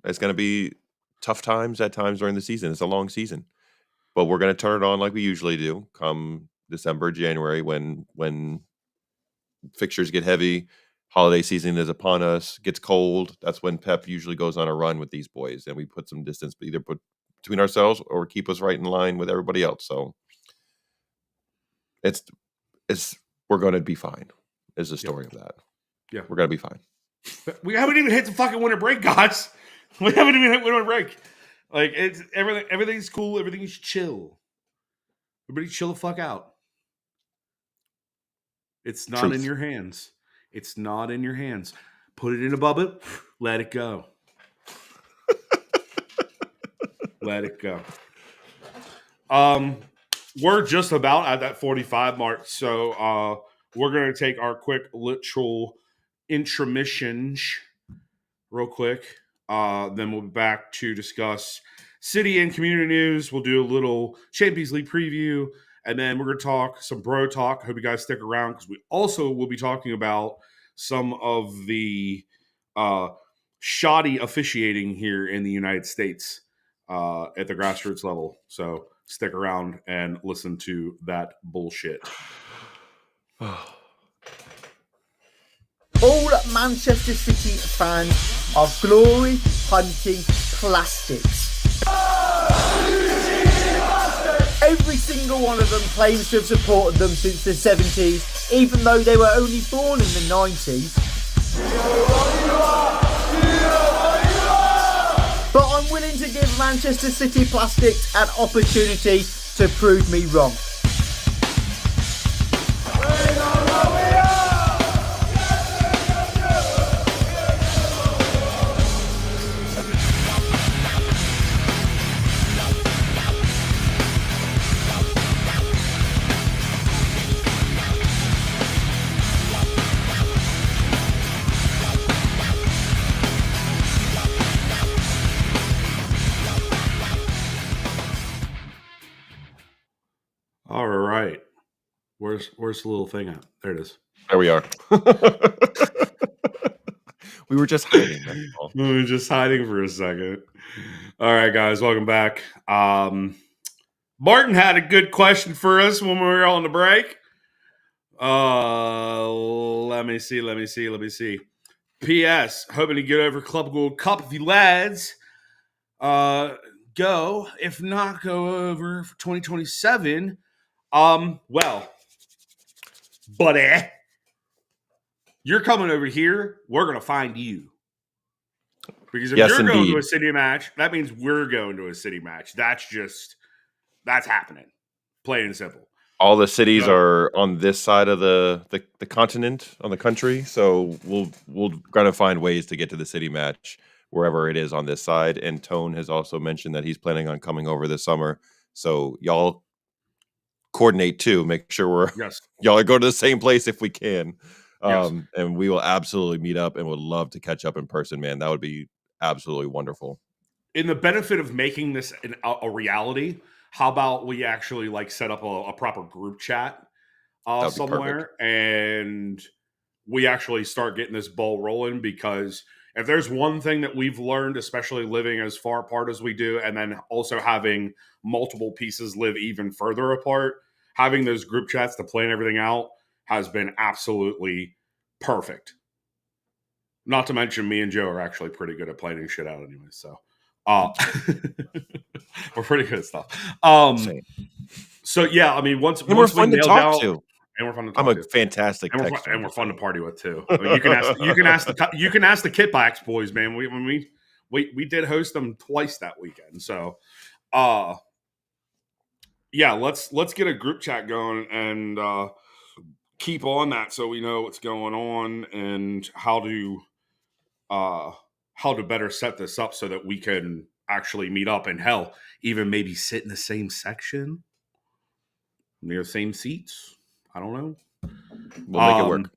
It's gonna be tough times at times during the season. It's a long season, but we're gonna turn it on like we usually do. Come December, January, when fixtures get heavy, holiday season is upon us, gets cold. That's when Pep usually goes on a run with these boys, and we put some distance, either put between ourselves or keep us right in line with everybody else. So it's we're going to be fine. Is the story of that? Yeah, we're going to be fine. We haven't even hit the fucking winter break, guys. We haven't even hit winter break. Like it's everything's cool. Everything's chill. Everybody chill the fuck out. It's not in your hands. It's not in your hands. Put it in a bubble. Let it go. Let it go. We're just about at that 45 mark, so we're gonna take our quick literal intramission real quick. Then we'll be back to discuss city and community news. We'll do a little Champions League preview, and then we're going to talk some bro talk. I hope you guys stick around, because we also will be talking about some of the shoddy officiating here in the United States at the grassroots level. So stick around and listen to that bullshit. All Manchester City fans are glory hunting plastics. Every single one of them claims to have supported them since the 70s, even though they were only born in the 90s. But I'm willing to give Manchester City Plastics an opportunity to prove me wrong. All right. Where's the little thing at? There it is. There we are. We were just hiding. That's all. We were just hiding for a second. All right, guys, welcome back. Martin had a good question for us when we were on the break. Let me see. P.S. Hoping to get over Club Gold Cup if you lads go. If not, go over for 2027. Well, buddy, you're coming over here. We're gonna find you. Because if Yes, you're going indeed. to a city match, that means we're going to a city match. That's happening. Plain and simple. All the cities No. are on this side of the continent, on the country. So we'll gonna find ways to get to the city match wherever it is on this side. And Tone has also mentioned that he's planning on coming over this summer. So y'all coordinate too. Make sure y'all go to the same place if we can. And we will absolutely meet up and would love to catch up in person, man. That would be absolutely wonderful. In the benefit of making this a reality, how about we actually set up a proper group chat somewhere and we actually start getting this ball rolling? Because if there's one thing that we've learned, especially living as far apart as we do, and then also having multiple pieces live even further apart, having those group chats to plan everything out has been absolutely perfect. Not to mention me and Joe are actually pretty good at planning shit out anyway. So we're pretty good at stuff. So yeah, I mean, once we're fun to talk to. And we're fun to talk I'm a to. fantastic texter. And we're fun to party with too. I mean, you can ask the Kitbacks boys, man. We did host them twice that weekend. So yeah, let's get a group chat going and keep on that so we know what's going on and how to better set this up so that we can actually meet up and hell, even maybe sit in the same section near the same seats. I don't know. We'll make it work.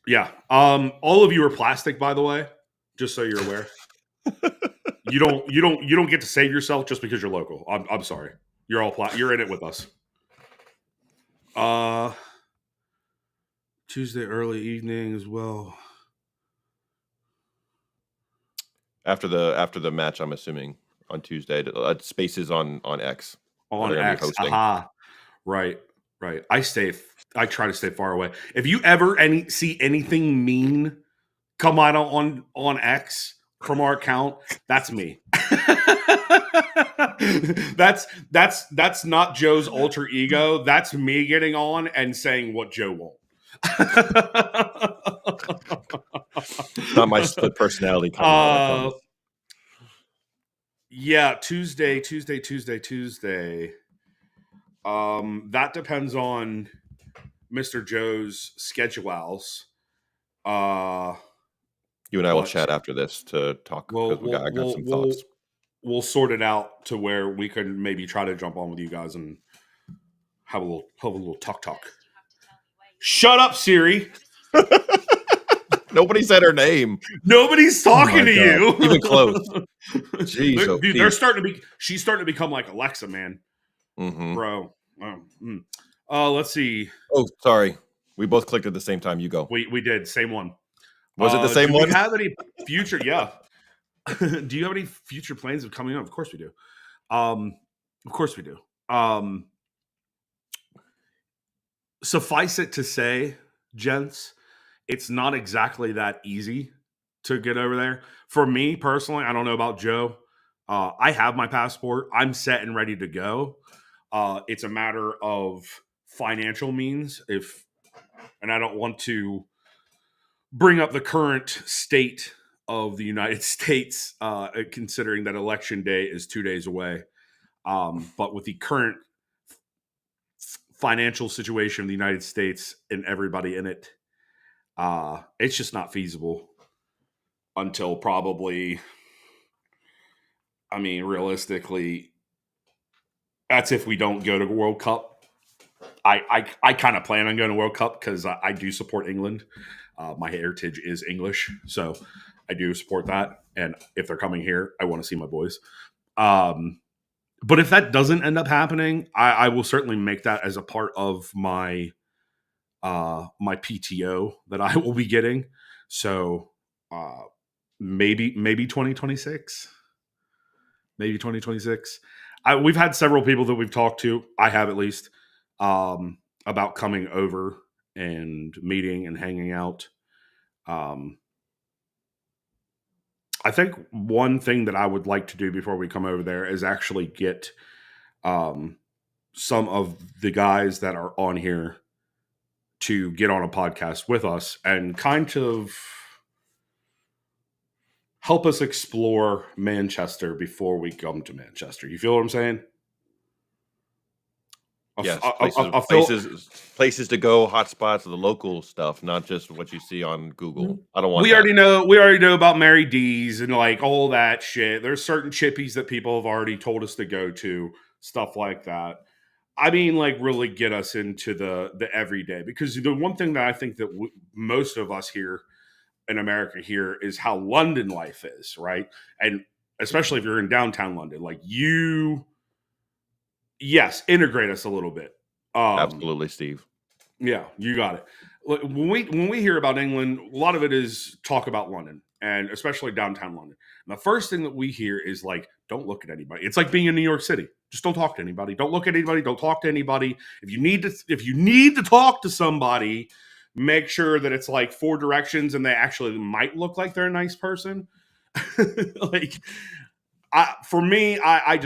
Yeah. All of you are plastic, by the way, just so you're aware. You don't get to save yourself just because you're local. I'm sorry. You're all you're in it with us. Tuesday early evening as well. After the match, I'm assuming on Tuesday. Spaces on X. On X. Aha. Right. I try to stay far away. If you ever see anything mean come out on X from our account, that's me. that's not Joe's alter ego. That's me getting on and saying what Joe won't. Not my split personality. Yeah, Tuesday. That depends on Mr. Joe's schedules. You and I will chat after this to talk. I got some thoughts. We'll sort it out to where we can maybe try to jump on with you guys and have a little talk. Shut up, Siri. Nobody said her name. Nobody's talking to you. Even close. Jeez, dude, she's starting to become like Alexa, man. Mm-hmm. Bro. Let's see. Oh, sorry. We both clicked at the same time. You go. We did. Same one. Was it the same one? Do we have any future? Yeah. Do you have any future plans of coming up? Of course we do. Of course we do. Suffice it to say, gents, it's not exactly that easy to get over there. For me personally, I don't know about Joe. I have my passport. I'm set and ready to go. It's a matter of financial means. And I don't want to bring up the current state of the United States, considering that election day is 2 days away. But with the current financial situation of the United States and everybody in it, it's just not feasible until probably, I mean, realistically, that's if we don't go to World Cup. I kind of plan on going to World Cup because I do support England. My heritage is English, so I do support that. And if they're coming here, I want to see my boys. But if that doesn't end up happening, I will certainly make that as a part of my my PTO that I will be getting. So maybe 2026. Maybe 2026. We've had several people that we've talked to. I have at least about coming over and meeting and hanging out. I think one thing that I would like to do before we come over there is actually get some of the guys that are on here to get on a podcast with us and kind of help us explore Manchester before we come to Manchester. You feel what I'm saying? Yes, I places to go, hotspots, the local stuff, not just what you see on Google. I don't want we that. already know about Mary D's and like all that shit. There's certain chippies that people have already told us to go to, stuff like that. I mean, like really get us into the everyday, because the one thing that I think that most of us here in America here is how London life is, right? And especially if you're in downtown London, like yes, integrate us a little bit. Absolutely, Steve. Yeah, you got it. When we hear about England, a lot of it is talk about London, and especially downtown London. And the first thing that we hear is like, don't look at anybody. It's like being in New York City. Just don't talk to anybody. Don't look at anybody. Don't talk to anybody. If you need to talk to somebody, make sure that it's like 4 directions and they actually might look like they're a nice person. Like, for me, I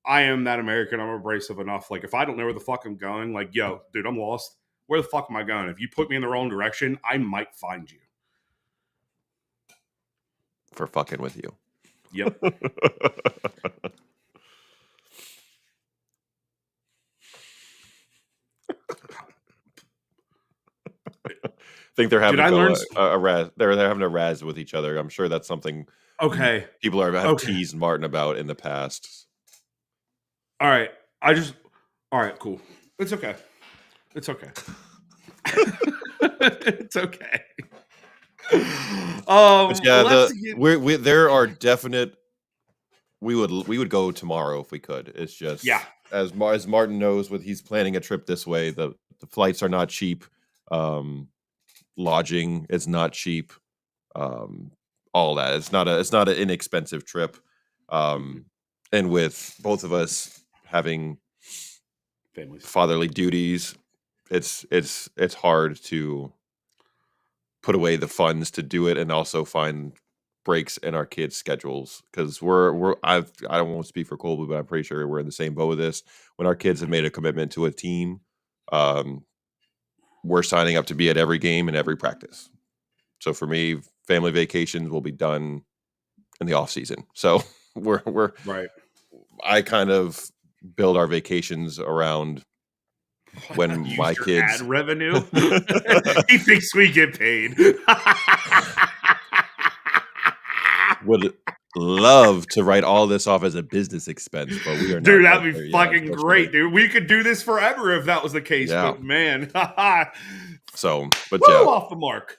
am that American. I'm abrasive enough. Like, if I don't know where the fuck I'm going, like, yo, dude, I'm lost. Where the fuck am I going? If you put me in the wrong direction, I might find you. For fucking with you. Yep. I think they're having a razz. They're having a razz with each other. I'm sure that's something. Okay. People have teased Martin about in the past. All right. All right, cool. It's okay. It's okay. It's okay. There are definite. We would go tomorrow if we could. It's just as Martin knows, he's planning a trip this way. The flights are not cheap. Lodging is not cheap. All that it's not an inexpensive trip. And with both of us having families, fatherly duties, it's hard to put away the funds to do it and also find breaks in our kids' schedules, because I don't want to speak for Colby, but I'm pretty sure we're in the same boat with this. When our kids have made a commitment to a team, we're signing up to be at every game and every practice. So for me, family vacations will be done in the off season. So we're right. I kind of build our vacations around when my kids ad revenue. He thinks we get paid. Would love to write all this off as a business expense, but we are not. Dude, that'd be fucking great, dude. We could do this forever if that was the case. Yeah. But man, so but woo, yeah, off the mark.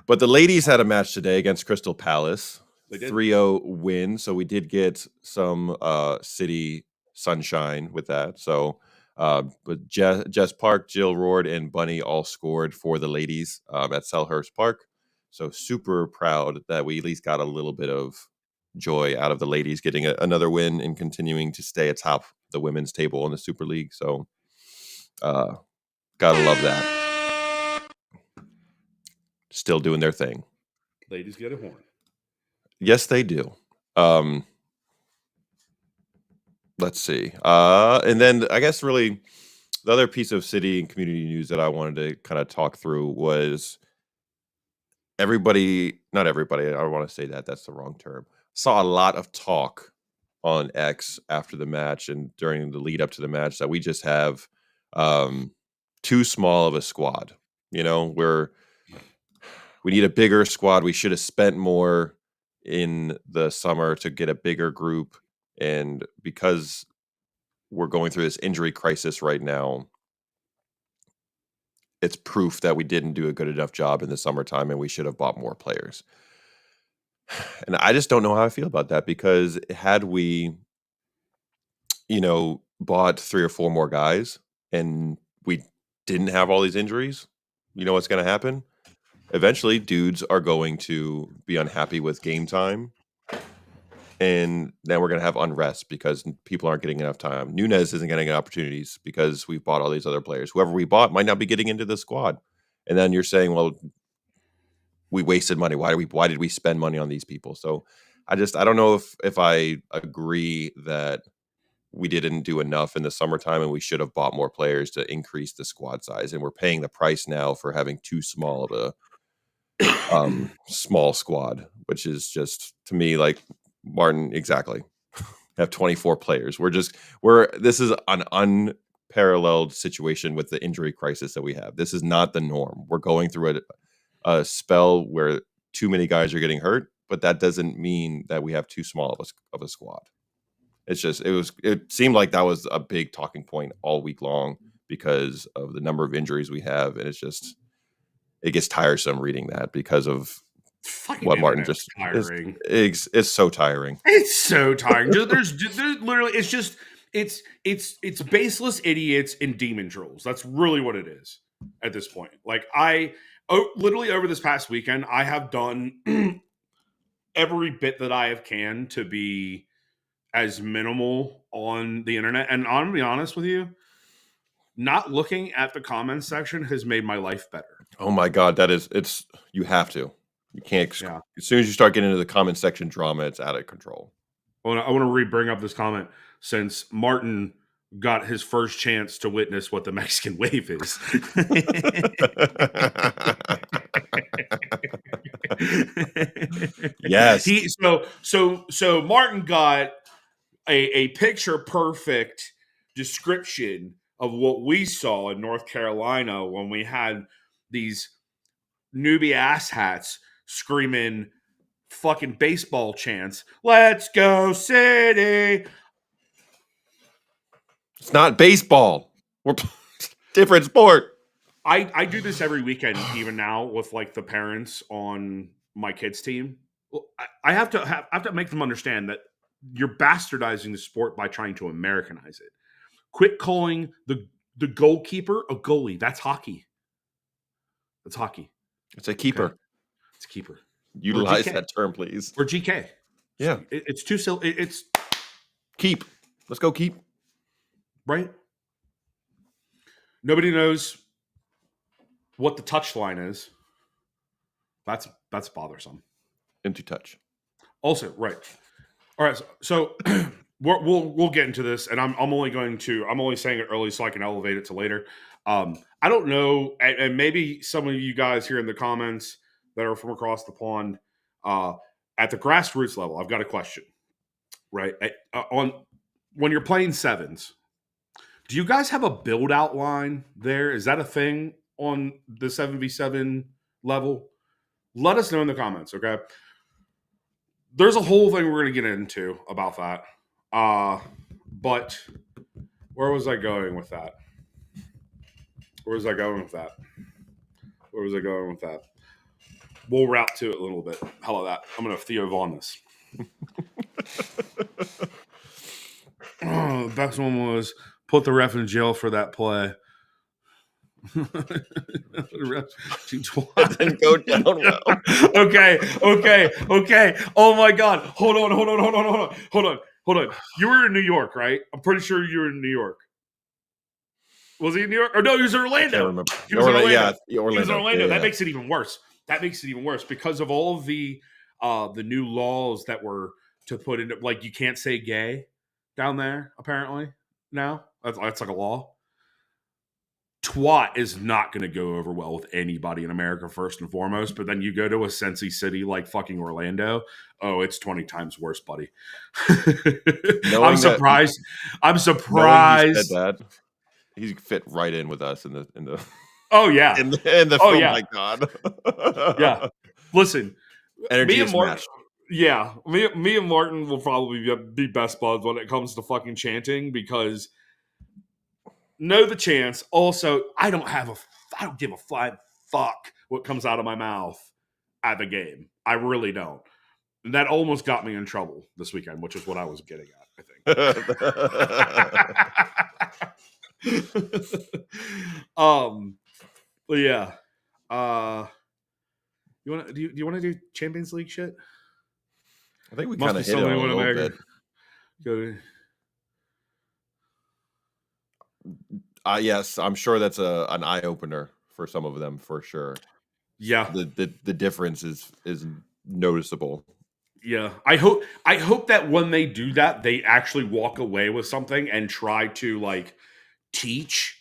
But the ladies had a match today against Crystal Palace. They did. 3-0 win, so we did get some city sunshine with that. So, but Jess Park, Jill Roard, and Bunny all scored for the ladies at Selhurst Park. So super proud that we at least got a little bit of joy out of the ladies getting another win and continuing to stay atop the women's table in the Super League. So gotta love that. Still doing their thing. Ladies get a horn. Yes, they do. Let's see. And then I guess really the other piece of city and community news that I wanted to kind of talk through was not everybody, I don't want to say that, that's the wrong term. Saw a lot of talk on X after the match and during the lead up to the match that we just have too small of a squad. You know, we need a bigger squad. We should have spent more in the summer to get a bigger group. And because we're going through this injury crisis right now, it's proof that we didn't do a good enough job in the summertime and we should have bought more players. And I just don't know how I feel about that, because had we, bought 3 or 4 more guys and we didn't have all these injuries, you know what's going to happen? Eventually, dudes are going to be unhappy with game time. And then we're going to have unrest because people aren't getting enough time. Nunez isn't getting opportunities because we've bought all these other players. Whoever we bought might not be getting into the squad. And then you're saying, well, we wasted money. Why did we spend money on these people? So I don't know if I agree that we didn't do enough in the summertime and we should have bought more players to increase the squad size. And we're paying the price now for having too small of a small squad, which is just, to me, like, Martin, exactly. Have 24 players. This is an unparalleled situation with the injury crisis that we have. This is not the norm. We're going through a spell where too many guys are getting hurt, but that doesn't mean that we have too small of a squad. It's just, it seemed like that was a big talking point all week long because of the number of injuries we have. And it gets tiresome reading that because of Fucking what Martin internet's just tiring. It's so tiring. It's so tiring. There's literally, it's baseless idiots and demon trolls. That's really what it is at this point. Like, literally over this past weekend, I have done every bit that I have can to be as minimal on the internet. And I'm gonna be honest with you, not looking at the comments section has made my life better. Oh my God, you have to. You can't. Yeah. As soon as you start getting into the comment section drama, it's out of control. I want to bring up this comment since Martin got his first chance to witness what the Mexican wave is. Yes. So Martin got a picture perfect description of what we saw in North Carolina when we had these newbie asshats screaming fucking baseball chants. Let's go City. It's not baseball. We're different sport. I do this every weekend, even now, with like the parents on my kids' team. I have to make them understand that you're bastardizing the sport by trying to Americanize it. Quit calling the goalkeeper a goalie. That's hockey. That's hockey. It's a keeper. Okay? It's a keeper. Utilize that term, please. Or GK. Yeah. It's too silly. It's keep. Let's go keep. Right? Nobody knows what the touch line is. That's bothersome. Into touch. Also, right. All right. So we'll get into this, and I'm only saying it early so I can elevate it to later. I don't know, and maybe some of you guys here in the comments that are from across the pond, at the grassroots level, I've got a question. Right, when you're playing sevens, do you guys have a build out line there? Is that a thing on the 7v7 level? Let us know in the comments, okay? There's a whole thing we're going to get into about that. But where was I going with that? We'll route to it a little bit. How about that? I'm going to Theo Vaughn this. The best one was put the ref in jail for that play. It didn't go down well. Okay. Oh my God. Hold on. You were in New York, right? I'm pretty sure you were in New York. Was he in New York? Or no, he was in I Orlando. can't remember. He was in Orlando. Yeah, He was in Orlando. Yeah, That yeah. makes it even worse. Because of all of the new laws that were to put into, like, you can't say gay down there. Apparently, now that's like a law. Twat is not going to go over well with anybody in America, first and foremost. But then you go to a Sensi city like fucking Orlando. Oh, it's 20 times worse, buddy. I'm surprised. Knowing he said that, he fit right in with us in the. Oh yeah. In the oh film, yeah. my God. Yeah. Listen, energy me is and Martin. matched. Yeah, me and Martin will probably be best buds when it comes to fucking chanting, because know the chance. Also, I don't give a flying fuck what comes out of my mouth at the game. I really don't. And that almost got me in trouble this weekend, which is what I was getting at, I think. But yeah. Do you want to do Champions League shit? I think we kind of hit it on a little bit. Yes, I'm sure that's an eye opener for some of them, for sure. Yeah, the difference is noticeable. Yeah, I hope that when they do that, they actually walk away with something and try to, like, teach,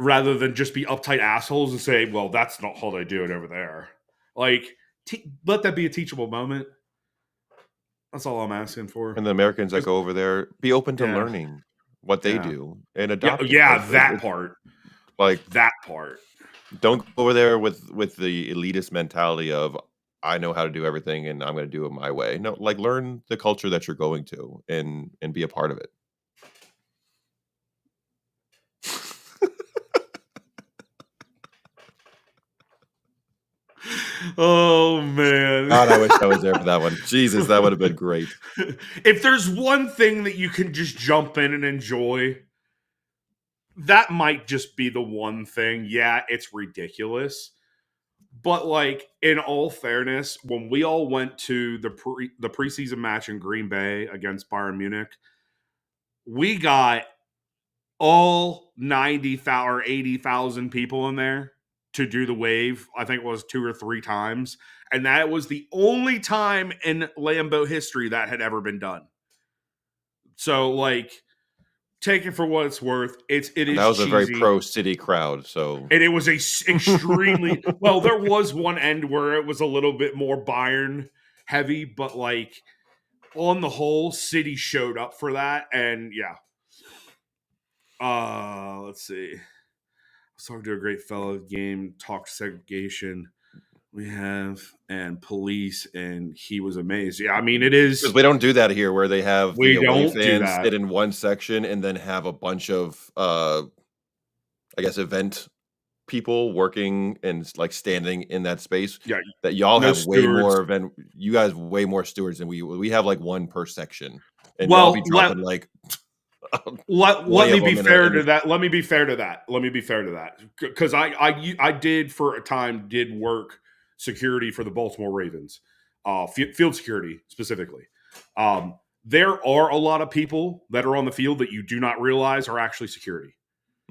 rather than just be uptight assholes and say, "Well, that's not how they do it over there." Like, let that be a teachable moment. That's all I'm asking for. And the Americans that go over there, be open to learning what they do and adopt. That part. Like that part. Don't go over there with the elitist mentality of, I know how to do everything and I'm going to do it my way. No, like, learn the culture that you're going to and be a part of it. Oh man, God, I wish I was there for that one. Jesus, that would have been great. If there's one thing that you can just jump in and enjoy, that might just be the one thing. Yeah, it's ridiculous, but, like, in all fairness, when we all went to the preseason match in Green Bay against Bayern Munich, we got all 90,000 or 80,000 people in there to do the wave. I think it was 2 or 3 times, and that was the only time in Lambeau history that had ever been done. So, like, take it for what it's worth. It is. That was cheesy. A very pro City crowd, so, and it was a extremely well. There was one end where it was a little bit more Bayern heavy, but, like, on the whole, City showed up for that, and yeah. Let's see. I was talking to a great fellow game, talked segregation we have and police, and he was amazed. Yeah, I mean, it is, because we don't do that here, where they have we the away don't do fans that. sit in one section and then have a bunch of I guess event people working and, like, standing in that space. Yeah, that y'all no have way stewards. more event. You guys way more stewards than we have, like, one per section, and Well, y'all be dropping like. Let me be fair to that. Let me be fair to that. Because I did, for a time, did work security for the Baltimore Ravens, field security specifically. There are a lot of people that are on the field that you do not realize are actually security.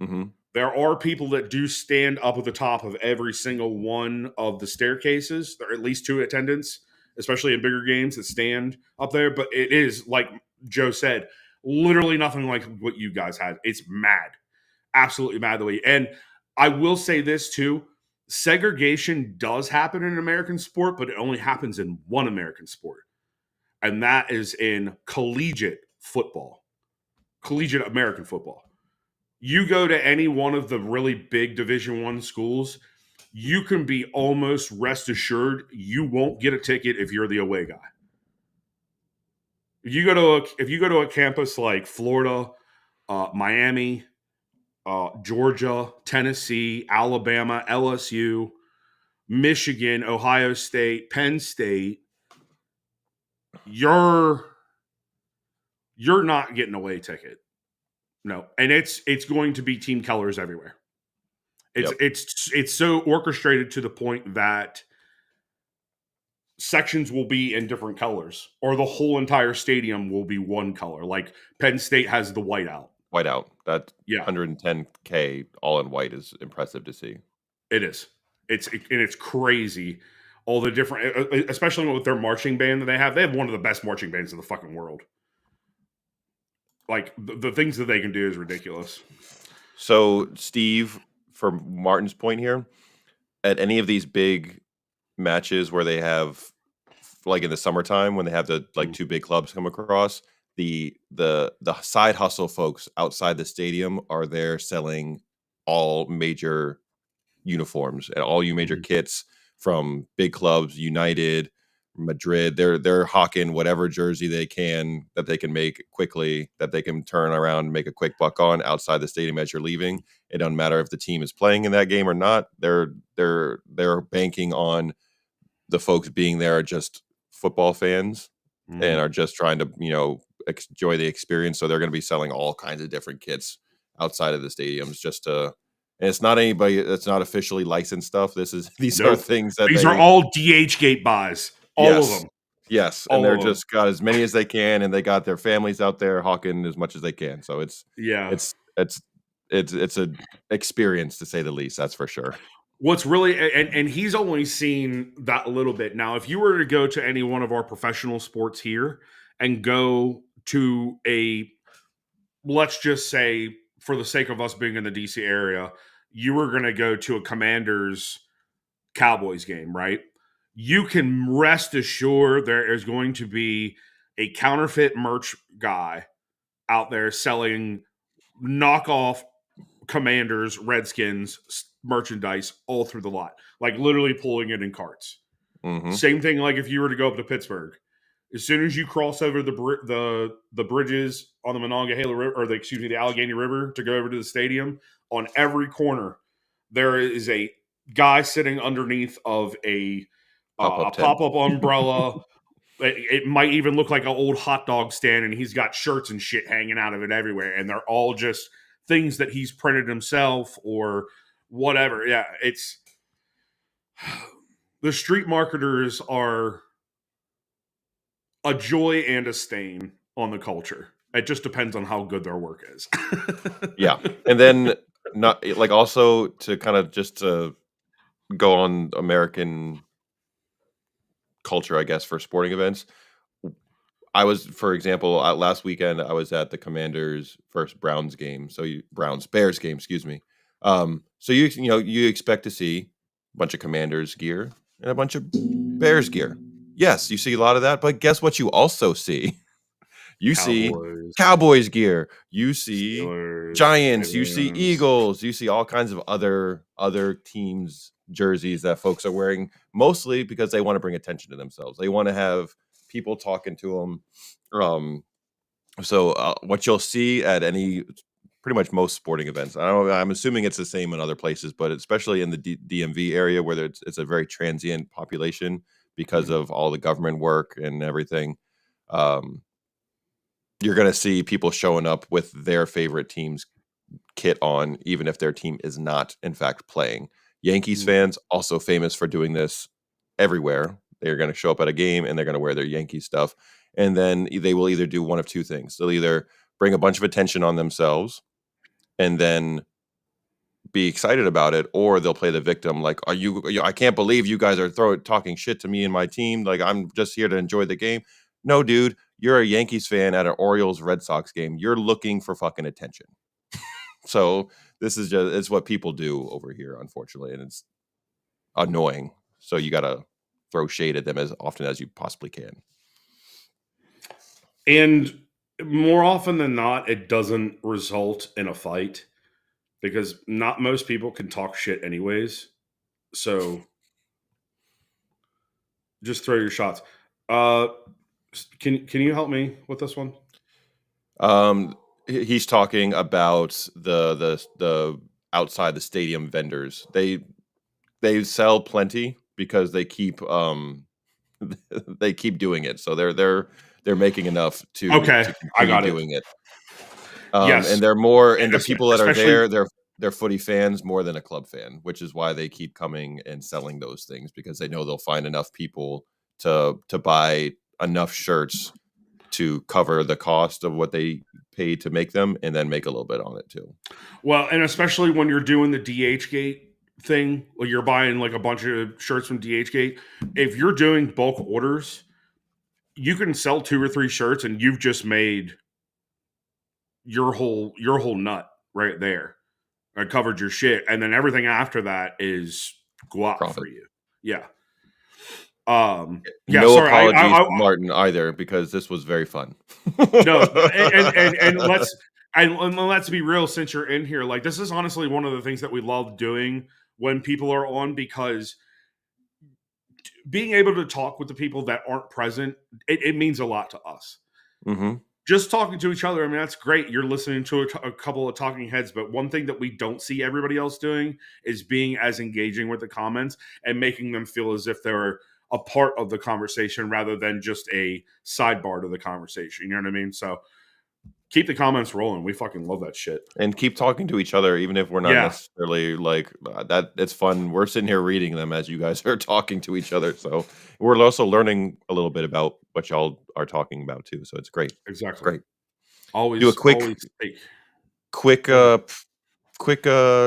Mm-hmm. There are people that do stand up at the top of every single one of the staircases. There are at least 2 attendants, especially in bigger games, that stand up there. But it is, like Joe said, literally nothing like what you guys had. It's mad. Absolutely mad the way. And I will say this too. Segregation does happen in American sport, but it only happens in one American sport. And that is in collegiate football. Collegiate American football. You go to any one of the really big Division I schools, you can be almost rest assured you won't get a ticket if you're the away guy. If you go to a campus like Florida, Miami, Georgia, Tennessee, Alabama, LSU, Michigan, Ohio State, Penn State, you're not getting a away ticket. No, and it's going to be team colors everywhere. It's so orchestrated to the point that sections will be in different colors, or the whole entire stadium will be one color. Like Penn State has the whiteout. Whiteout. That Yeah, 110K all in white is impressive to see. it is. It's crazy. All the different, especially with their marching band that they have. They have one of the best marching bands in the fucking world. Like the things that they can do is ridiculous. So, Steve, for Martin's point here, at any of these big matches where they have, like in the summertime when they have the like two big clubs come across, the side hustle folks outside the stadium are there selling all major uniforms and all you major kits from big clubs, United, Madrid. They're hawking whatever jersey they can that they can make quickly, that they can turn around and make a quick buck on outside the stadium as you're leaving. It doesn't matter if the team is playing in that game or not. They're banking on the folks being there are just football fans and are just trying to enjoy the experience. So they're going to be selling all kinds of different kits outside of the stadiums just to. And it's not anybody that's not officially licensed stuff. These are things that these are all DH gate buys. All of them. Yes. All and they're of them. just got as many as they can, and they got their families out there hawking as much as they can. So it's an experience to say the least, that's for sure. What's really and he's only seen that a little bit. Now, if you were to go to any one of our professional sports here and go to let's just say, for the sake of us being in the DC area, you were going to go to a Commanders Cowboys game, right? You can rest assured there is going to be a counterfeit merch guy out there selling knockoff Commanders, Redskins merchandise all through the lot, like literally pulling it in carts. Same thing like if you were to go up to Pittsburgh. As soon as you cross over the bridges on the Monongahela River, or the Allegheny River to go over to the stadium, on every corner there is a guy sitting underneath of a pop-up umbrella. It might even look like an old hot dog stand, and he's got shirts and shit hanging out of it everywhere, and they're all just things that he's printed himself or whatever. Yeah, it's the street marketers are a joy and a stain on the culture. It just depends on how good their work is. Yeah. And then not like also to kind of just to go on American culture, I guess, for sporting events. I was, for example, last weekend, I was at the Commanders first Browns game. So Bears game, excuse me. So you expect to see a bunch of Commanders gear and a bunch of Bears gear. Yes, you see a lot of that, but guess what you also see? You see Cowboys gear. You see Giants. You see Eagles. You see all kinds of other teams' jerseys that folks are wearing, mostly because they want to bring attention to themselves. They want to have people talking to them. So what you'll see at pretty much most sporting events, I'm assuming it's the same in other places, but especially in the DMV area where it's a very transient population because of all the government work and everything. You're going to see people showing up with their favorite team's kit on, even if their team is not, in fact, playing. Yankees fans also famous for doing this everywhere. They're going to show up at a game and they're going to wear their Yankee stuff. And then they will either do one of two things. They'll either bring a bunch of attention on themselves and then be excited about it, or they'll play the victim. Like, I can't believe you guys are talking shit to me and my team. Like, I'm just here to enjoy the game. No, dude, you're a Yankees fan at an Orioles Red Sox game. You're looking for fucking attention. So it's what people do over here, unfortunately, and it's annoying. So you got to throw shade at them as often as you possibly can. And more often than not, it doesn't result in a fight because not most people can talk shit anyways. So just throw your shots. Can you help me with this one? He's talking about the outside the stadium vendors. They sell plenty because they keep doing it. So they're making enough to I got doing it. Yes, and they're more, and the people that are there, they're footy fans more than a club fan, which is why they keep coming and selling those things, because they know they'll find enough people to buy enough shirts to cover the cost of what they paid to make them, and then make a little bit on it too. Well, and especially when you're doing the DH Gate thing, like you're buying like a bunch of shirts from DH Gate, if you're doing bulk orders, you can sell 2 or 3 shirts and you've just made your whole nut right there. I covered your shit, and then everything after that is guap Profit. for you. Yeah. No sorry, apologies to Martin either, because this was very fun. No, and let's be real. Since you're in here, like, this is honestly one of the things that we love doing when people are on, because being able to talk with the people that aren't present, it means a lot to us. Mm-hmm. Just talking to each other, I mean, that's great. You're listening to a couple of talking heads, but one thing that we don't see everybody else doing is being as engaging with the comments and making them feel as if they're a part of the conversation rather than just a sidebar to the conversation. You know what I mean? So keep the comments rolling. We fucking love that shit. And keep talking to each other, even if we're not necessarily like that. It's fun. We're sitting here reading them as you guys are talking to each other. So we're also learning a little bit about what y'all are talking about too. So it's great. Exactly. It's great. Always do a quick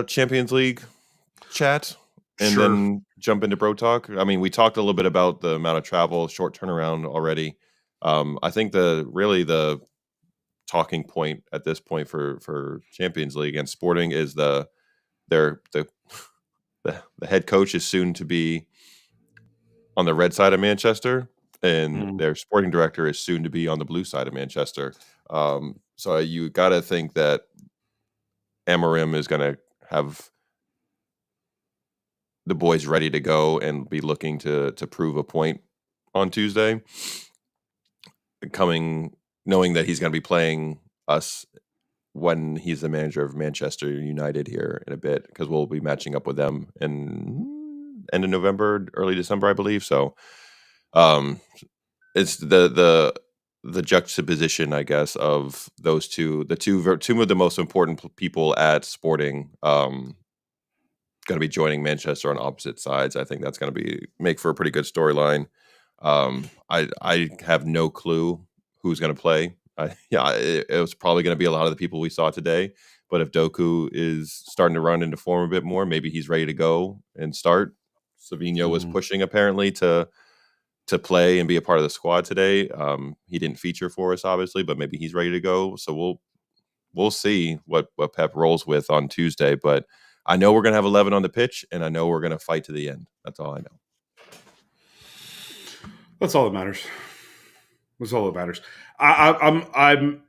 Champions League chat, and then jump into Bro Talk. I mean, we talked a little bit about the amount of travel, short turnaround already. I think the talking point at this point for Champions League and Sporting is the head coach is soon to be on the red side of Manchester, and their sporting director is soon to be on the blue side of Manchester. So you got to think that Amorim is going to have the boys ready to go and be looking to prove a point on Tuesday, knowing that he's going to be playing us when he's the manager of Manchester United here in a bit, because we'll be matching up with them in end of November, early December, I believe. So it's the juxtaposition, I guess, of those two of the most important people at Sporting going to be joining Manchester on opposite sides. I think that's going to make for a pretty good storyline. I have no clue who's going to play. It was probably going to be a lot of the people we saw today. But if Doku is starting to run into form a bit more, maybe he's ready to go and start. Savinho was pushing apparently to play and be a part of the squad today. He didn't feature for us, obviously, but maybe he's ready to go. So we'll see what Pep rolls with on Tuesday. But I know we're going to have 11 on the pitch, and I know we're going to fight to the end. That's all I know. That's all that matters. That's all that matters. I'm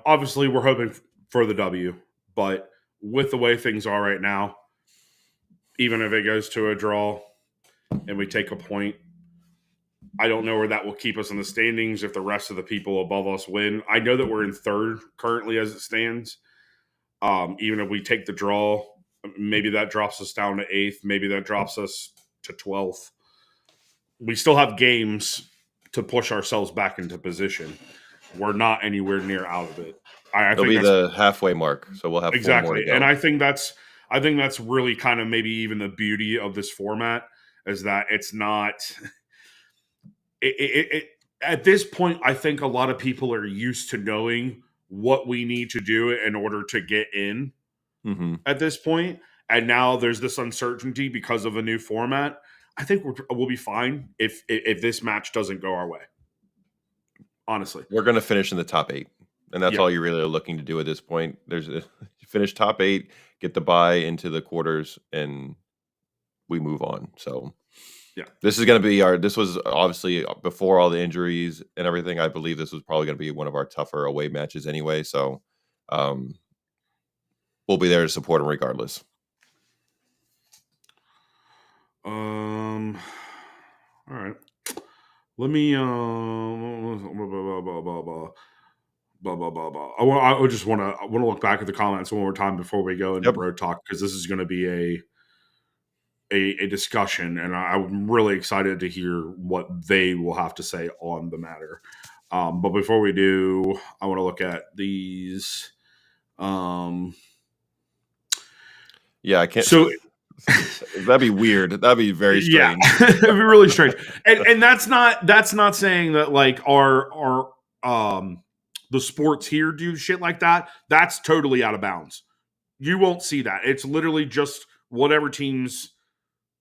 obviously we're hoping for the W, but with the way things are right now, even if it goes to a draw and we take a point, I don't know where that will keep us in the standings if the rest of the people above us win. I know that we're in third currently as it stands. Even if we take the draw, maybe that drops us down to 8th. Maybe that drops us to 12th. We still have games to push ourselves back into position. We're not anywhere near out of it. It'll be the halfway mark, so we'll have 4 more to go. And I think that's really kind of maybe even the beauty of this format, is that it's not. At this point, I think a lot of people are used to knowing what we need to do in order to get in at this point. And now there's this uncertainty because of a new format. I think we'll be fine if this match doesn't go our way. Honestly, we're going to finish in the top 8, and that's all you really are looking to do at this point. Finish top 8, get the bye into the quarters, and we move on. So, this is going to be this was obviously before all the injuries and everything. I believe this was probably going to be one of our tougher away matches anyway. So, we'll be there to support them regardless. All right. Let me. I just want to look back at the comments one more time before we go into Bro Talk, because this is going to be a discussion, and I'm really excited to hear what they will have to say on the matter. But before we do, I want to look at these. Yeah, I can't. So That'd be weird. That'd be very strange. Yeah, it'd be really strange. And that's not saying that like our the sports here do shit like that. That's totally out of bounds. You won't see that. It's literally just whatever teams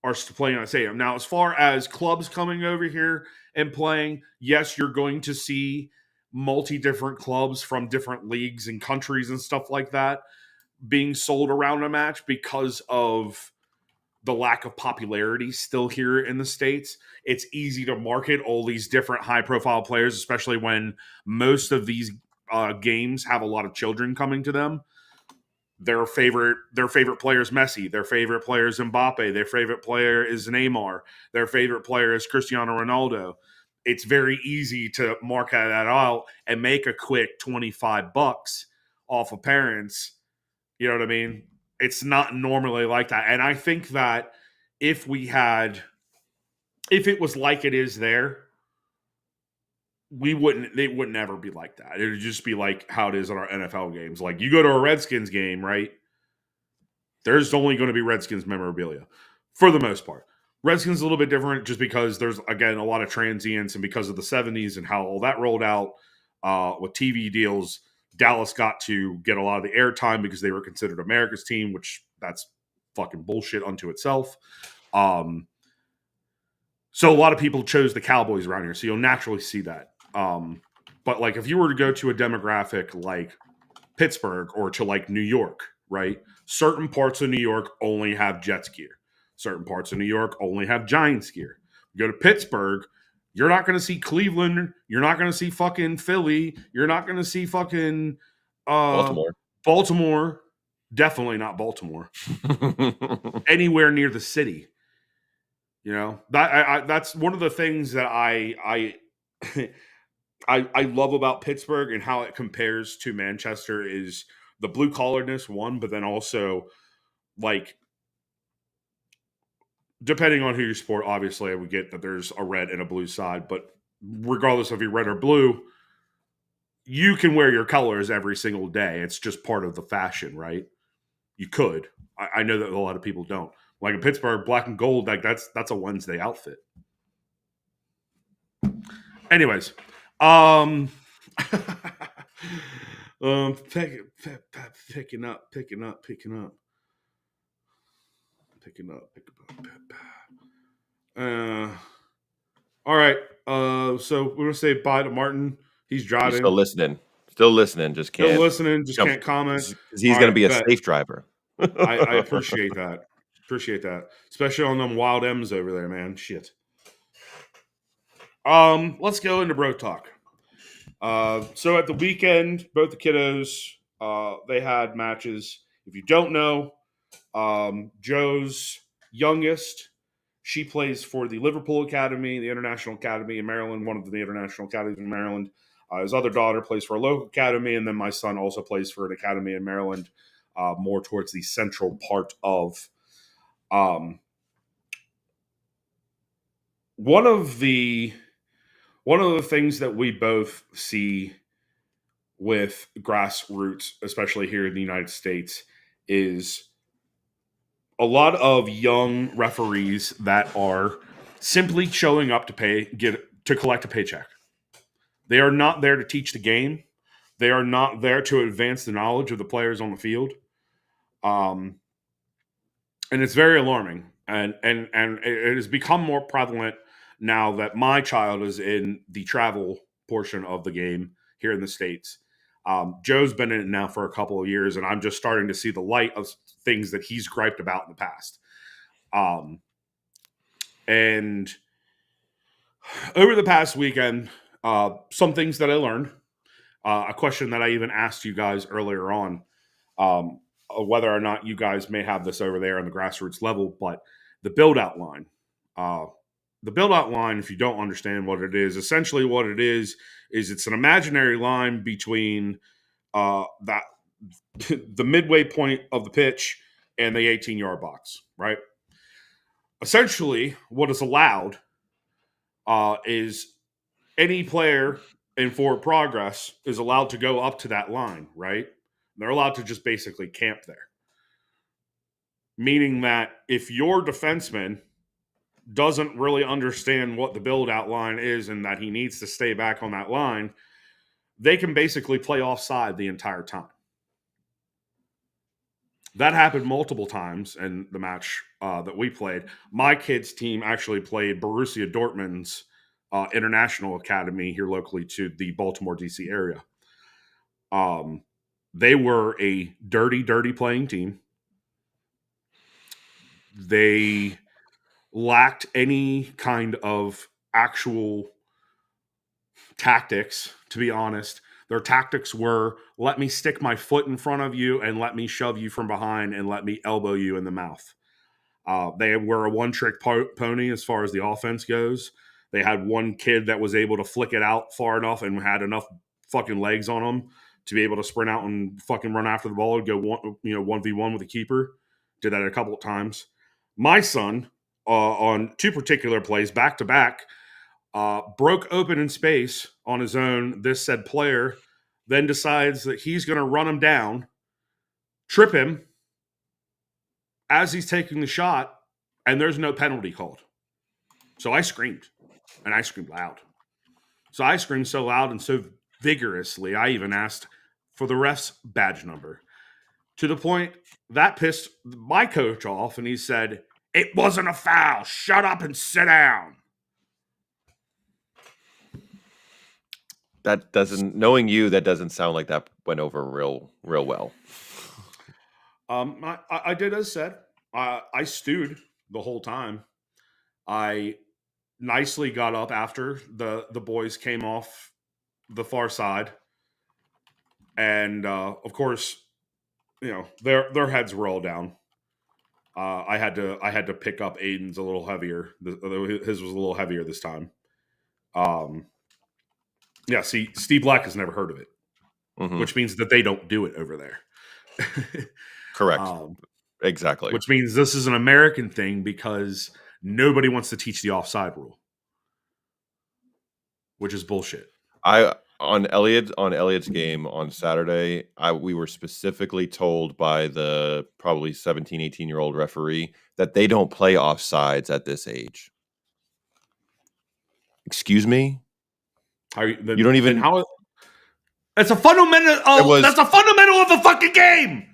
are playing on stadium. Now, as far as clubs coming over here and playing, yes, you're going to see different clubs from different leagues and countries and stuff like that being sold around a match because of the lack of popularity still here in the States. It's easy to market all these different high profile players, especially when most of these games have a lot of children coming to them. Their favorite player is Messi. Their favorite player is Mbappe. Their favorite player is Neymar. Their favorite player is Cristiano Ronaldo. It's very easy to market that out and make a quick $25 off of parents. You know what I mean? It's not normally like that. And I think that if it was like it is there, it wouldn't ever be like that. It would just be like how it is in our NFL games. Like you go to a Redskins game, right? There's only going to be Redskins memorabilia for the most part. Redskins is a little bit different just because there's, again, a lot of transients, and because of the 70s and how all that rolled out with TV deals, Dallas got to get a lot of the airtime because they were considered America's team, which that's fucking bullshit unto itself. So a lot of people chose the Cowboys around here, so you'll naturally see that. But like if you were to go to a demographic like Pittsburgh or to like New York, right? Certain parts of New York only have Jets gear. Certain parts of New York only have Giants gear. You go to Pittsburgh, you're not going to see Cleveland. You're not going to see fucking Philly. You're not going to see fucking Baltimore. Definitely not Baltimore. Anywhere near the city. You know, that's one of the things that I love about Pittsburgh and how it compares to Manchester is the blue collarness, one, but then also like depending on who you support, obviously I would get that there's a red and a blue side, but regardless of you're red or blue, you can wear your colors every single day. It's just part of the fashion, right? You could. I know that a lot of people don't. Like in Pittsburgh, black and gold, like that's a Wednesday outfit. Anyways, picking up. All right. So we're gonna say bye to Martin. He's driving. Still listening. Just can't. Still listening. Just can't comment. He's going to be a safe driver. I appreciate that. Especially on them wild M's over there, man. Shit. Let's go into bro talk. So at the weekend, both the kiddos, they had matches. If you don't know, Joe's youngest, she plays for the Liverpool Academy, the International Academy in Maryland, one of the international academies in Maryland. His other daughter plays for a local academy, and then my son also plays for an academy in Maryland, more towards the central part of. One of the things that we both see with grassroots, especially here in the United States, is a lot of young referees that are simply showing up to collect a paycheck. They are not there to teach the game. They are not there to advance the knowledge of the players on the field. And it's very alarming. And it has become more prevalent now that my child is in the travel portion of the game here in the States. Joe's been in it now for a couple of years, and I'm just starting to see the light of things that he's griped about in the past. And over the past weekend, some things that I learned, a question that I even asked you guys earlier on, whether or not you guys may have this over there on the grassroots level, but the build-out line. The build-out line, if you don't understand what it is, essentially what it is it's an imaginary line between the midway point of the pitch and the 18-yard box, right? Essentially, what is allowed is any player in forward progress is allowed to go up to that line, right? They're allowed to just basically camp there. meaning that if your defenseman doesn't really understand what the build out line is and that he needs to stay back on that line, they can basically play offside the entire time. That happened multiple times in the match that we played. My kids' team actually played Borussia Dortmund's international academy here locally to the Baltimore, D.C. area. They were a dirty, dirty playing team. They lacked any kind of actual tactics, to be honest. Their tactics were, let me stick my foot in front of you and let me shove you from behind and let me elbow you in the mouth. They were a one-trick pony as far as the offense goes. They had one kid that was able to flick it out far enough and had enough fucking legs on him to be able to sprint out and fucking run after the ball and go 1v1 with the keeper. Did that a couple of times. My son, on two particular plays, back-to-back, broke open in space on his own. This said player then decides that he's going to run him down, trip him as he's taking the shot, and there's no penalty called. So I screamed, and I screamed loud. So I screamed so loud and so vigorously, I even asked for the ref's badge number, to the point that pissed my coach off, and he said, "It wasn't a foul. Shut up and sit down." That doesn't, knowing you, that doesn't sound like that went over real well. I did as said. I stewed the whole time. I nicely got up after the boys came off the far side, and of course, their heads were all down. I had to pick up Aiden's a little heavier. His was a little heavier this time. Yeah, see, Steve Black has never heard of it, which means that they don't do it over there. Correct. Exactly. Which means this is an American thing because nobody wants to teach the offside rule, which is bullshit. On Elliot's game on Saturday, we were specifically told by the probably 17, 18-year-old referee that they don't play offsides at this age. Excuse me? You don't even. That's a fundamental. That's a fundamental of the fucking game.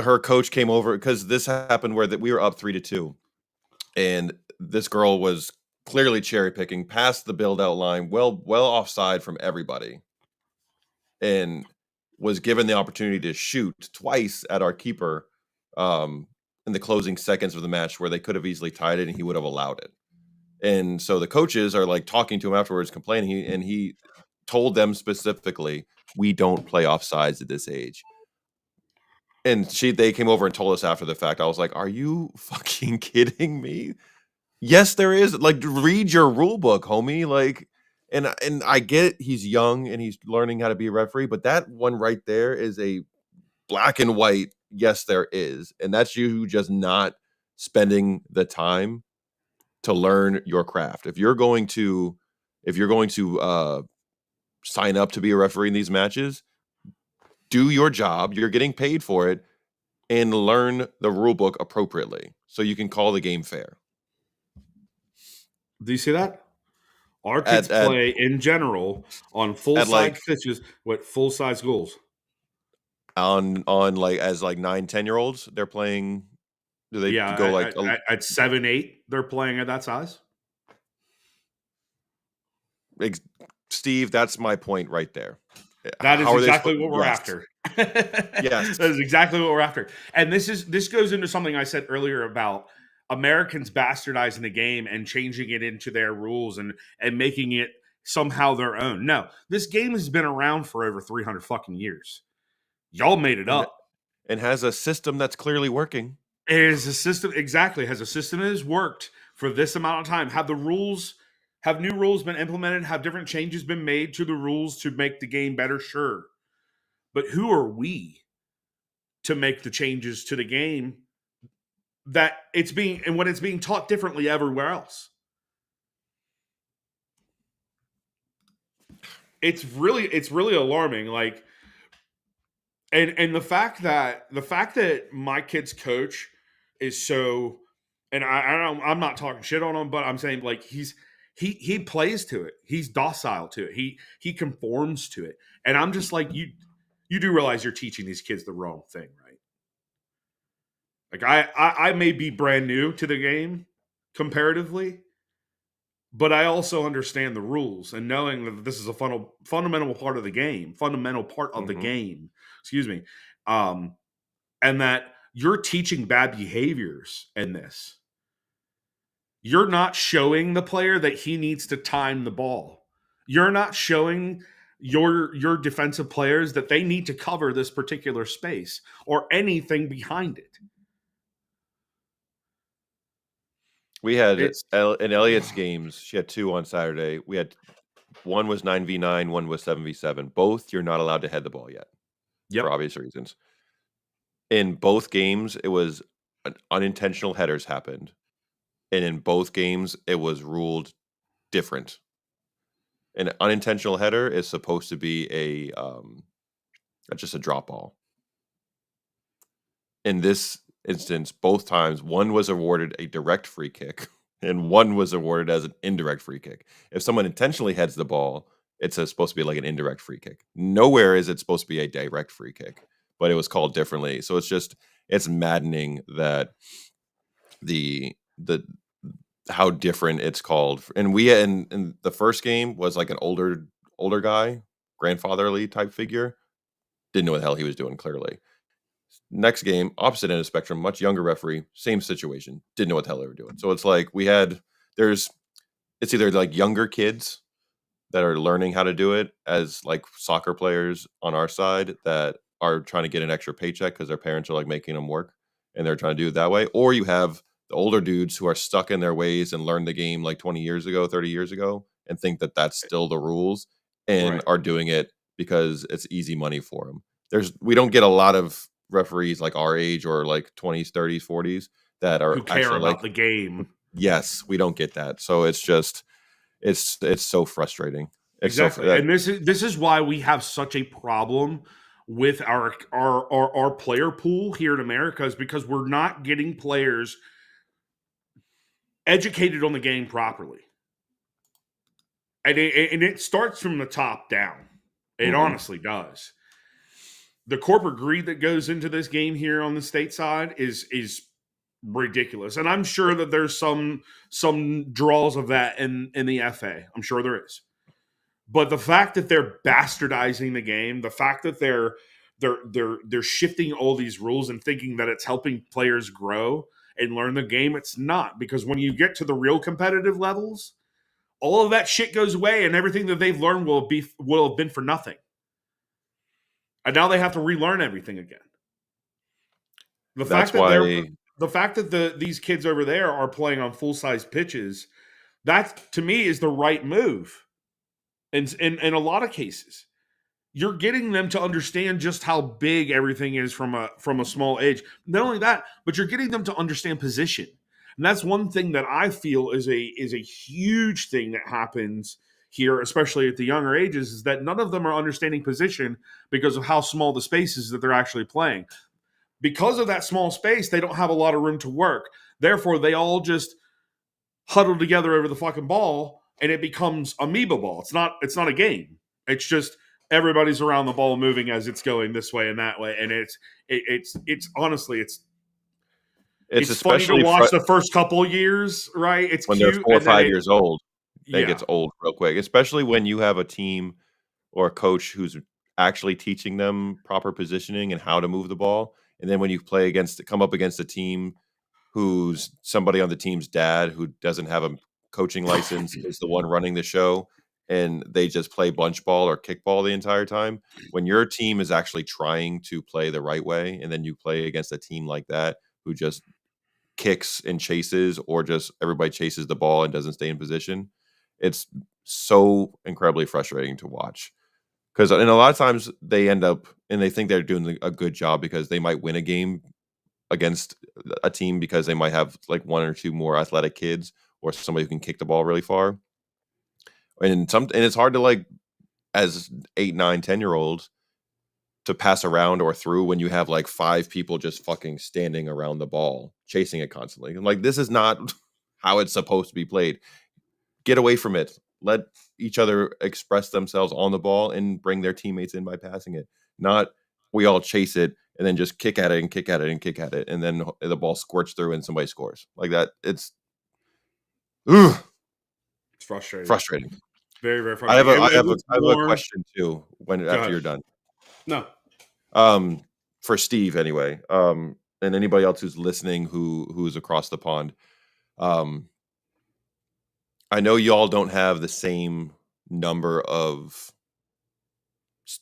Her coach came over because this happened where we were up 3-2, and this girl was clearly cherry picking past the build out line, well offside from everybody, and was given the opportunity to shoot twice at our keeper in the closing seconds of the match, where they could have easily tied it and he would have allowed it. And so the coaches are like talking to him afterwards, complaining, and he told them specifically, "We don't play offsides at this age." And they came over and told us after the fact. I was like, "Are you fucking kidding me?" Yes, there is. Like, read your rule book, homie. Like, and I get he's young and he's learning how to be a referee, but that one right there is a black and white. Yes, there is, and that's you just not spending the time to learn your craft. If you're going to sign up to be a referee in these matches, do your job. You're getting paid for it, and learn the rule book appropriately so you can call the game fair. Do you see that? Our kids play in general on full size pitches with full size goals. On like as like 9-10-year-olds, they're playing. Do they go like at 7-8? They're playing at that size. Steve, that's my point right there. That is exactly what we're after. Yes, that is exactly what we're after. And this goes into something I said earlier about Americans bastardizing the game and changing it into their rules and making it somehow their own. No, this game has been around for over 300 fucking years. Y'all made it up. And has a system that's clearly working. It is a system, exactly. Has a system that has worked for this amount of time. Have new rules been implemented? Have different changes been made to the rules to make the game better? Sure. But who are we to make the changes to the game that it's being taught differently everywhere else? It's really alarming. And the fact that my kid's coach is so. And I'm not talking shit on him, but I'm saying like he plays to it. He's docile to it. He conforms to it. And I'm just like you do realize you're teaching these kids the wrong thing, right? Like I may be brand new to the game comparatively, but I also understand the rules and knowing that this is a fundamental part of the game, excuse me, and that you're teaching bad behaviors in this. You're not showing the player that he needs to time the ball. You're not showing your defensive players that they need to cover this particular space or anything behind it. We had in Elliot's games, she had 2 on Saturday. We had one was 9v9, one was 7v7. Both you're not allowed to head the ball yet for obvious reasons. In both games, it was unintentional headers happened. And in both games, it was ruled different. An unintentional header is supposed to be just a drop ball. In this instance, both times, one was awarded a direct free kick and one was awarded as an indirect free kick. If someone intentionally heads the ball, it's supposed to be like an indirect free kick. Nowhere is it supposed to be a direct free kick, but it was called differently. So it's maddening that the how different it's called. And we in the first game was like an older guy, grandfatherly type figure. Didn't know what the hell he was doing, clearly. Next game, opposite end of the spectrum, much younger referee, same situation. Didn't know what the hell they were doing. So it's like it's either like younger kids that are learning how to do it as like soccer players on our side that are trying to get an extra paycheck because their parents are like making them work and they're trying to do it that way. Or you have the older dudes who are stuck in their ways and learned the game like 20 years ago, 30 years ago, and think that that's still the rules and are doing it because it's easy money for them. We don't get a lot of referees like our age or like 20s, 30s, 40s that are who care about like the game. Yes, we don't get that. So it's just it's so frustrating. Exactly. And this is why we have such a problem with our player pool here in America, is because we're not getting players educated on the game properly. And it starts from the top down. It honestly does. The corporate greed that goes into this game here on the state side is ridiculous. And I'm sure that there's some draws of that in the FA. I'm sure there is. But the fact that they're bastardizing the game, the fact that they're shifting all these rules and thinking that it's helping players grow and learn the game, it's not. Because when you get to the real competitive levels, all of that shit goes away and everything that they've learned will have been for nothing. And now they have to relearn everything again. The fact that these kids over there are playing on full-size pitches, that to me is the right move. In a lot of cases, you're getting them to understand just how big everything is from a small age. Not only that, but you're getting them to understand position. And that's one thing that I feel is a huge thing that happens here, especially at the younger ages, is that none of them are understanding position because of how small the space is that they're actually playing. Because of that small space, they don't have a lot of room to work. Therefore, they all just huddle together over the fucking ball, and it becomes amoeba ball. It's not a game. It's just everybody's around the ball moving as it's going this way and that way. And it's honestly, it's funny to watch the first couple of years, right? It's when cute, they're 4 or 5 years old. It gets old real quick, especially when you have a team or a coach who's actually teaching them proper positioning and how to move the ball. And then when you come up against a team who's somebody on the team's dad who doesn't have a coaching license is the one running the show, and they just play bunch ball or kickball the entire time. When your team is actually trying to play the right way, and then you play against a team like that who just kicks and chases, or just everybody chases the ball and doesn't stay in position, it's so incredibly frustrating to watch. Because and a lot of times they end up and they think they're doing a good job because they might win a game against a team because they might have like 1 or 2 more athletic kids or somebody who can kick the ball really far. And it's hard to, like, as 8, 9, 10-year-olds to pass around or through when you have like 5 people just fucking standing around the ball, chasing it constantly. I'm like, this is not how it's supposed to be played. Get away from it. Let each other express themselves on the ball and bring their teammates in by passing it. Not we all chase it and then just kick at it and kick at it and kick at it, and then the ball squirts through and somebody scores. Like that, it's It's frustrating. frustrating. Very, very I frustrating. have a question too after ahead. you're done. No. For Steve anyway. And anybody else who's listening who's across the pond. I know y'all don't have the same number of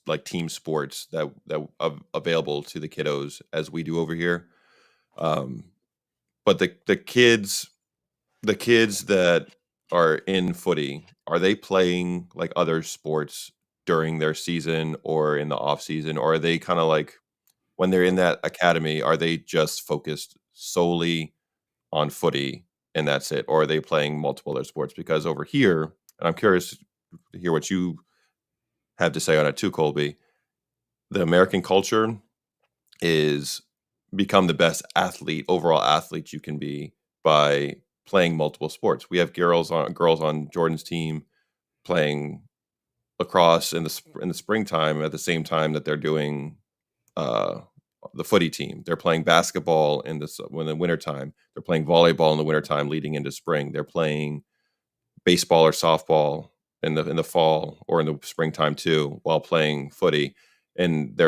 like team sports that available to the kiddos as we do over here. But the kids that are in footy, are they playing like other sports during their season or in the off season, or are they kind of like when they're in that academy, are they just focused solely on footy and that's it, or are they playing multiple other sports? Because over here, and I'm curious to hear what you have to say on it too, Colby, the American culture is become the best overall athlete you can be by playing multiple sports. We have girls on Jordan's team playing lacrosse in the springtime at the same time that they're doing the footy team. They're playing basketball in the wintertime. They're playing volleyball in the wintertime leading into spring. They're playing baseball or softball in the fall or in the springtime too, while playing footy. And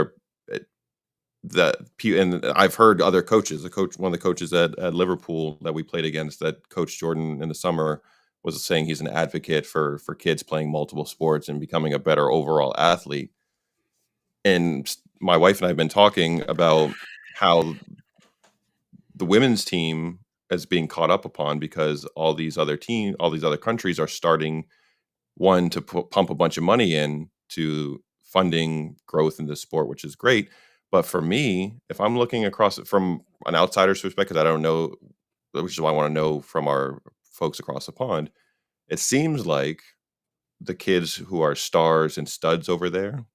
and I've heard other coaches, one of the coaches at Liverpool that we played against that coached Jordan in the summer was saying he's an advocate for kids playing multiple sports and becoming a better overall athlete. And my wife and I have been talking about how the women's team is being caught up upon because all these other countries are starting to pump a bunch of money in to funding growth in this sport, which is great. But for me, if I'm looking across it from an outsider's perspective, I don't know, which is why I want to know from our folks across the pond. It seems like the kids who are stars and studs over there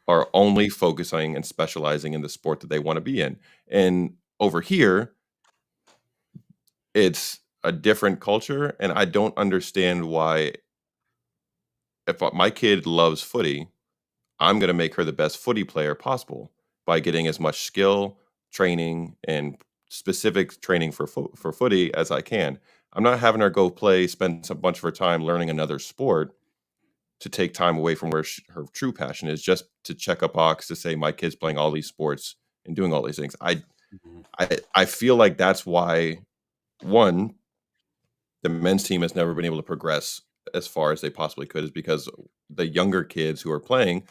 are only focusing and specializing in the sport that they want to be in. And over here, it's a different culture. And I don't understand why, if my kid loves footy, I'm going to make her the best footy player possible by getting as much skill, training, and specific training for footy as I can. I'm not having her spend a bunch of her time learning another sport to take time away from where her true passion is, just to check a box to say my kid's playing all these sports and doing all these things. I feel like that's why, one, the men's team has never been able to progress as far as they possibly could, is because the younger kids who are playing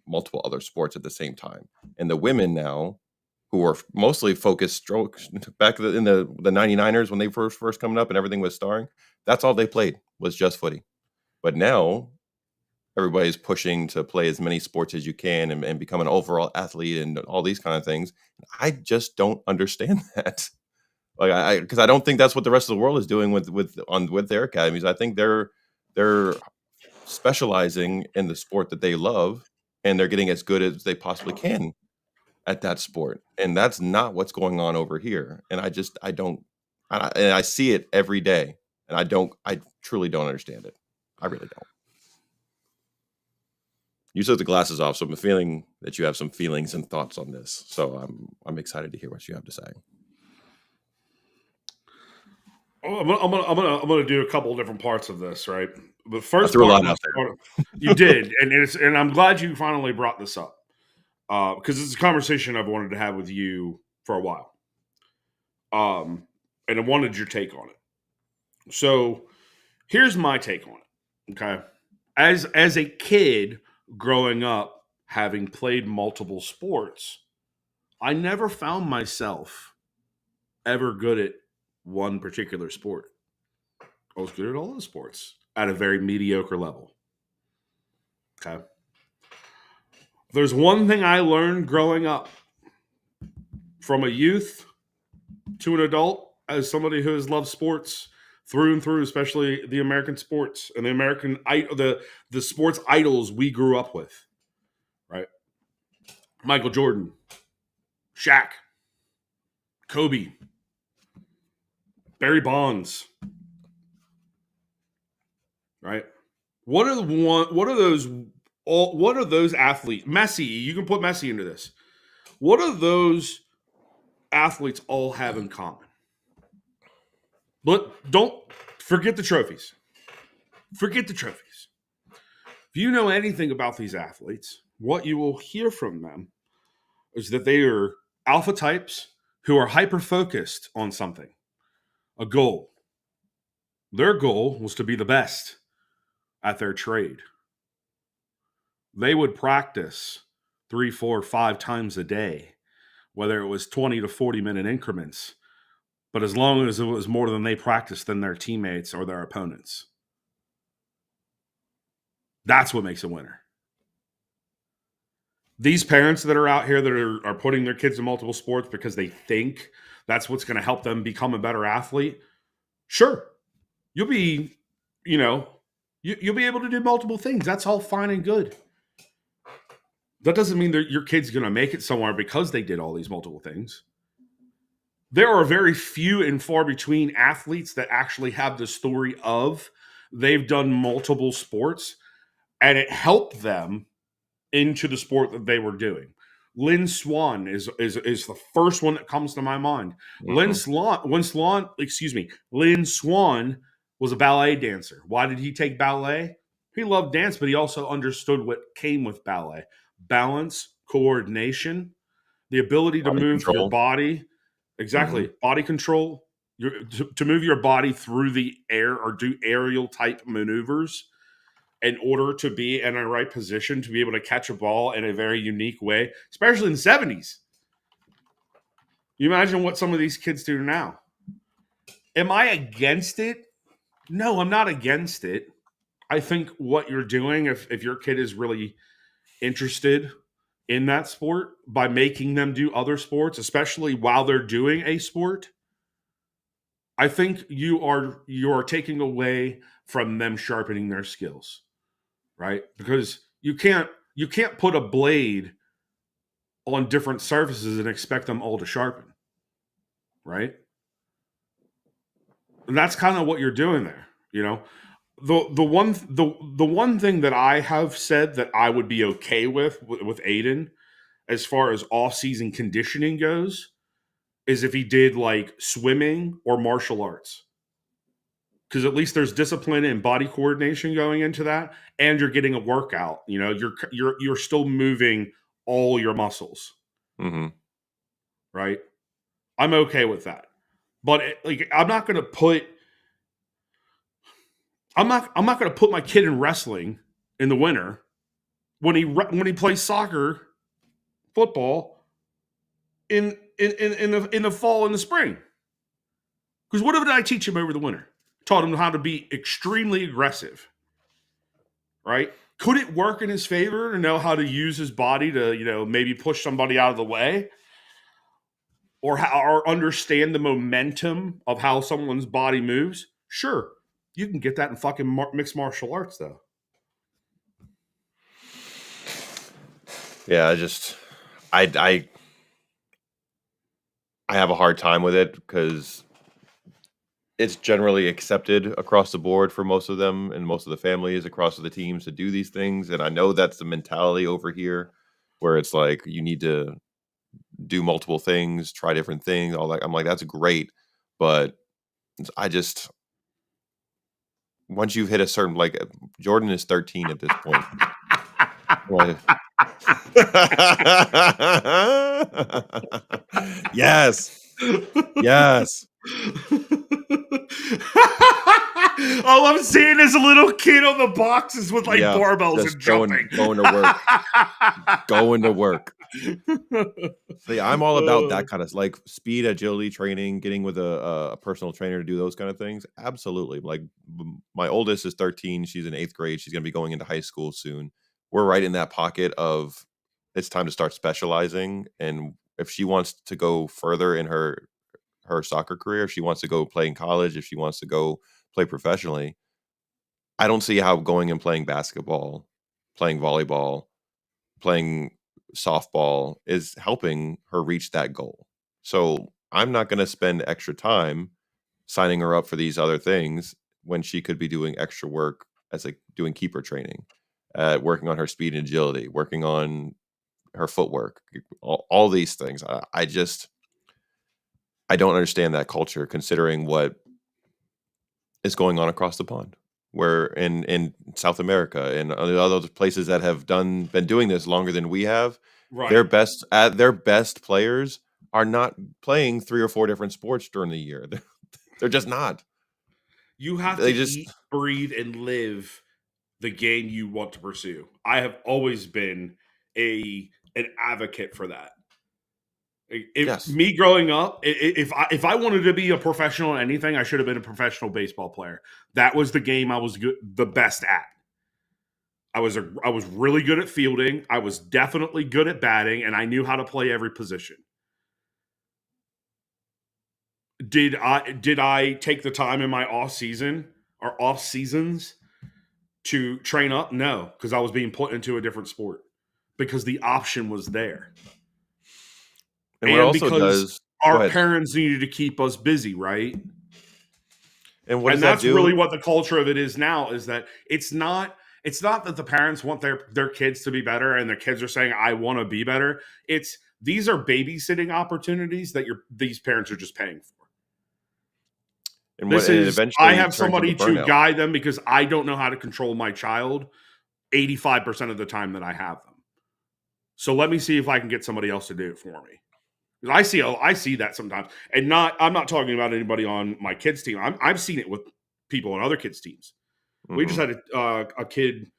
multiple other sports at the same time. And the women now, who are mostly focused back in the 99ers when they first coming up and everything was starring, that's all they played was just footy. But now everybody's pushing to play as many sports as you can and become an overall athlete and all these kind of things. I just don't understand that. Because I don't think that's what the rest of the world is doing with their academies. I think they're specializing in the sport that they love, and they're getting as good as they possibly can at that sport. And that's not what's going on over here. And I see it every day, and I truly don't understand it. I really don't. You took the glasses off, so I'm feeling that you have some feelings and thoughts on this. So I'm excited to hear what you have to say. I'm gonna do a couple of different parts of this, right? The first threw a part lot out there. You did, and I'm glad you finally brought this up because it's a conversation I've wanted to have with you for a while, and I wanted your take on it. So here's my take on it. Okay, as a kid growing up, having played multiple sports, I never found myself ever good at one particular sport. I was good at all the sports at a very mediocre level. Okay. There's one thing I learned growing up from a youth to an adult as somebody who has loved sports through and through, especially the American sports and the sports idols we grew up with, right? Michael Jordan, Shaq, Kobe, Barry Bonds, right? What are those athletes? Messi, you can put Messi into this. What do those athletes all have in common? But don't forget the trophies. Forget the trophies. If you know anything about these athletes, what you will hear from them is that they are alpha types who are hyper focused on something, a goal. Their goal was to be the best at their trade. They would practice 3, 4, 5 times a day, whether it was 20 to 40-minute increments, but as long as it was more than they practiced than their teammates or their opponents. That's what makes a winner. These parents that are out here that are putting their kids in multiple sports because they think that's what's going to help them become a better athlete, sure, you'll be, you'll be able to do multiple things. That's all fine and good. That doesn't mean that your kid's going to make it somewhere because they did all these multiple things. There are very few and far between athletes that actually have the story of they've done multiple sports and it helped them into the sport that they were doing. Lynn Swan is the first one that comes to my mind. Mm-hmm. Lynn Swan was a ballet dancer. Why did he take ballet? He loved dance, but he also understood what came with ballet. Balance, coordination, the ability to move your body. Exactly. Mm-hmm. Body control, to move your body through the air or do aerial type maneuvers in order to be in a right position to be able to catch a ball in a very unique way, especially in the 70s. You imagine what some of these kids do now. Am I against it? No, I'm not against it. I think what you're doing, if your kid is really interested in that sport, by making them do other sports, especially while they're doing a sport, I think you are taking away from them sharpening their skills, right? Because you can't put a blade on different surfaces and expect them all to sharpen, right? And that's kind of what you're doing there, The one thing that I have said that I would be okay with Aiden as far as off-season conditioning goes is if he did like swimming or martial arts. Because at least there's discipline and body coordination going into that, and you're getting a workout. You're still moving all your muscles, Mm-hmm. right? I'm okay with that, but I'm not going to put my kid in wrestling in the winter when he plays soccer, football in the fall and the spring. Because what did I teach him over the winter? Taught him how to be extremely aggressive, right? Could it work in his favor to know how to use his body to, maybe push somebody out of the way? Or understand the momentum of how someone's body moves? Sure. You can get that in fucking mixed martial arts, though. Yeah, I have a hard time with it because it's generally accepted across the board for most of them and most of the families across the teams to do these things. And I know that's the mentality over here where it's like you need to do multiple things, try different things, all that. I'm like, that's great. But once you've hit a certain, like Jordan is 13 at this point. Yes. All I'm seeing is a little kid on the boxes with barbells and jumping. Going to work. So yeah, I'm all about that kind of like speed, agility training, getting with a personal trainer to do those kind of things. Absolutely. Like my oldest is 13. She's in 8th grade. She's going to be going into high school soon. We're right in that pocket of it's time to start specializing. And if she wants to go further in her soccer career, if she wants to go play in college, if she wants to go play professionally, I don't see how going and playing basketball, playing volleyball, playing softball is helping her reach that goal. So I'm not going to spend extra time signing her up for these other things when she could be doing extra work as like doing keeper training, working on her speed and agility, working on her footwork, all these things. I don't understand that culture considering what is going on across the pond. Where in South America and other places that have been doing this longer than we have, Right. their best players are not playing 3 or 4 different sports during the year. They're just not. You have They to just eat, breathe, and live the game you want to pursue. I have always been an advocate for that. yes. Me growing up, if I wanted to be a professional in anything, I should have been a professional baseball player. That was the game I was the best at. I was really good at fielding. I was definitely good at batting, and I knew how to play every position. Did I take the time in my off season or off seasons to train up? No, because I was being put into a different sport because the option was there. And what it And also because does go our ahead. parents needed to keep us busy, right? And what does And that that's really do? what the culture of it is now, is that it's not that the parents want their kids to be better and their kids are saying, I want to be better. It's these are babysitting opportunities that these parents are just paying for. And This what and it is I eventually have turns into somebody to burnout. guide them because I don't know how to control my child 85% of the time that I have them. So let me see if I can get somebody else to do it for me. I see that sometimes, and I'm not talking about anybody on my kids' team. I've seen it with people on other kids' teams. We just Mhm. had a kid,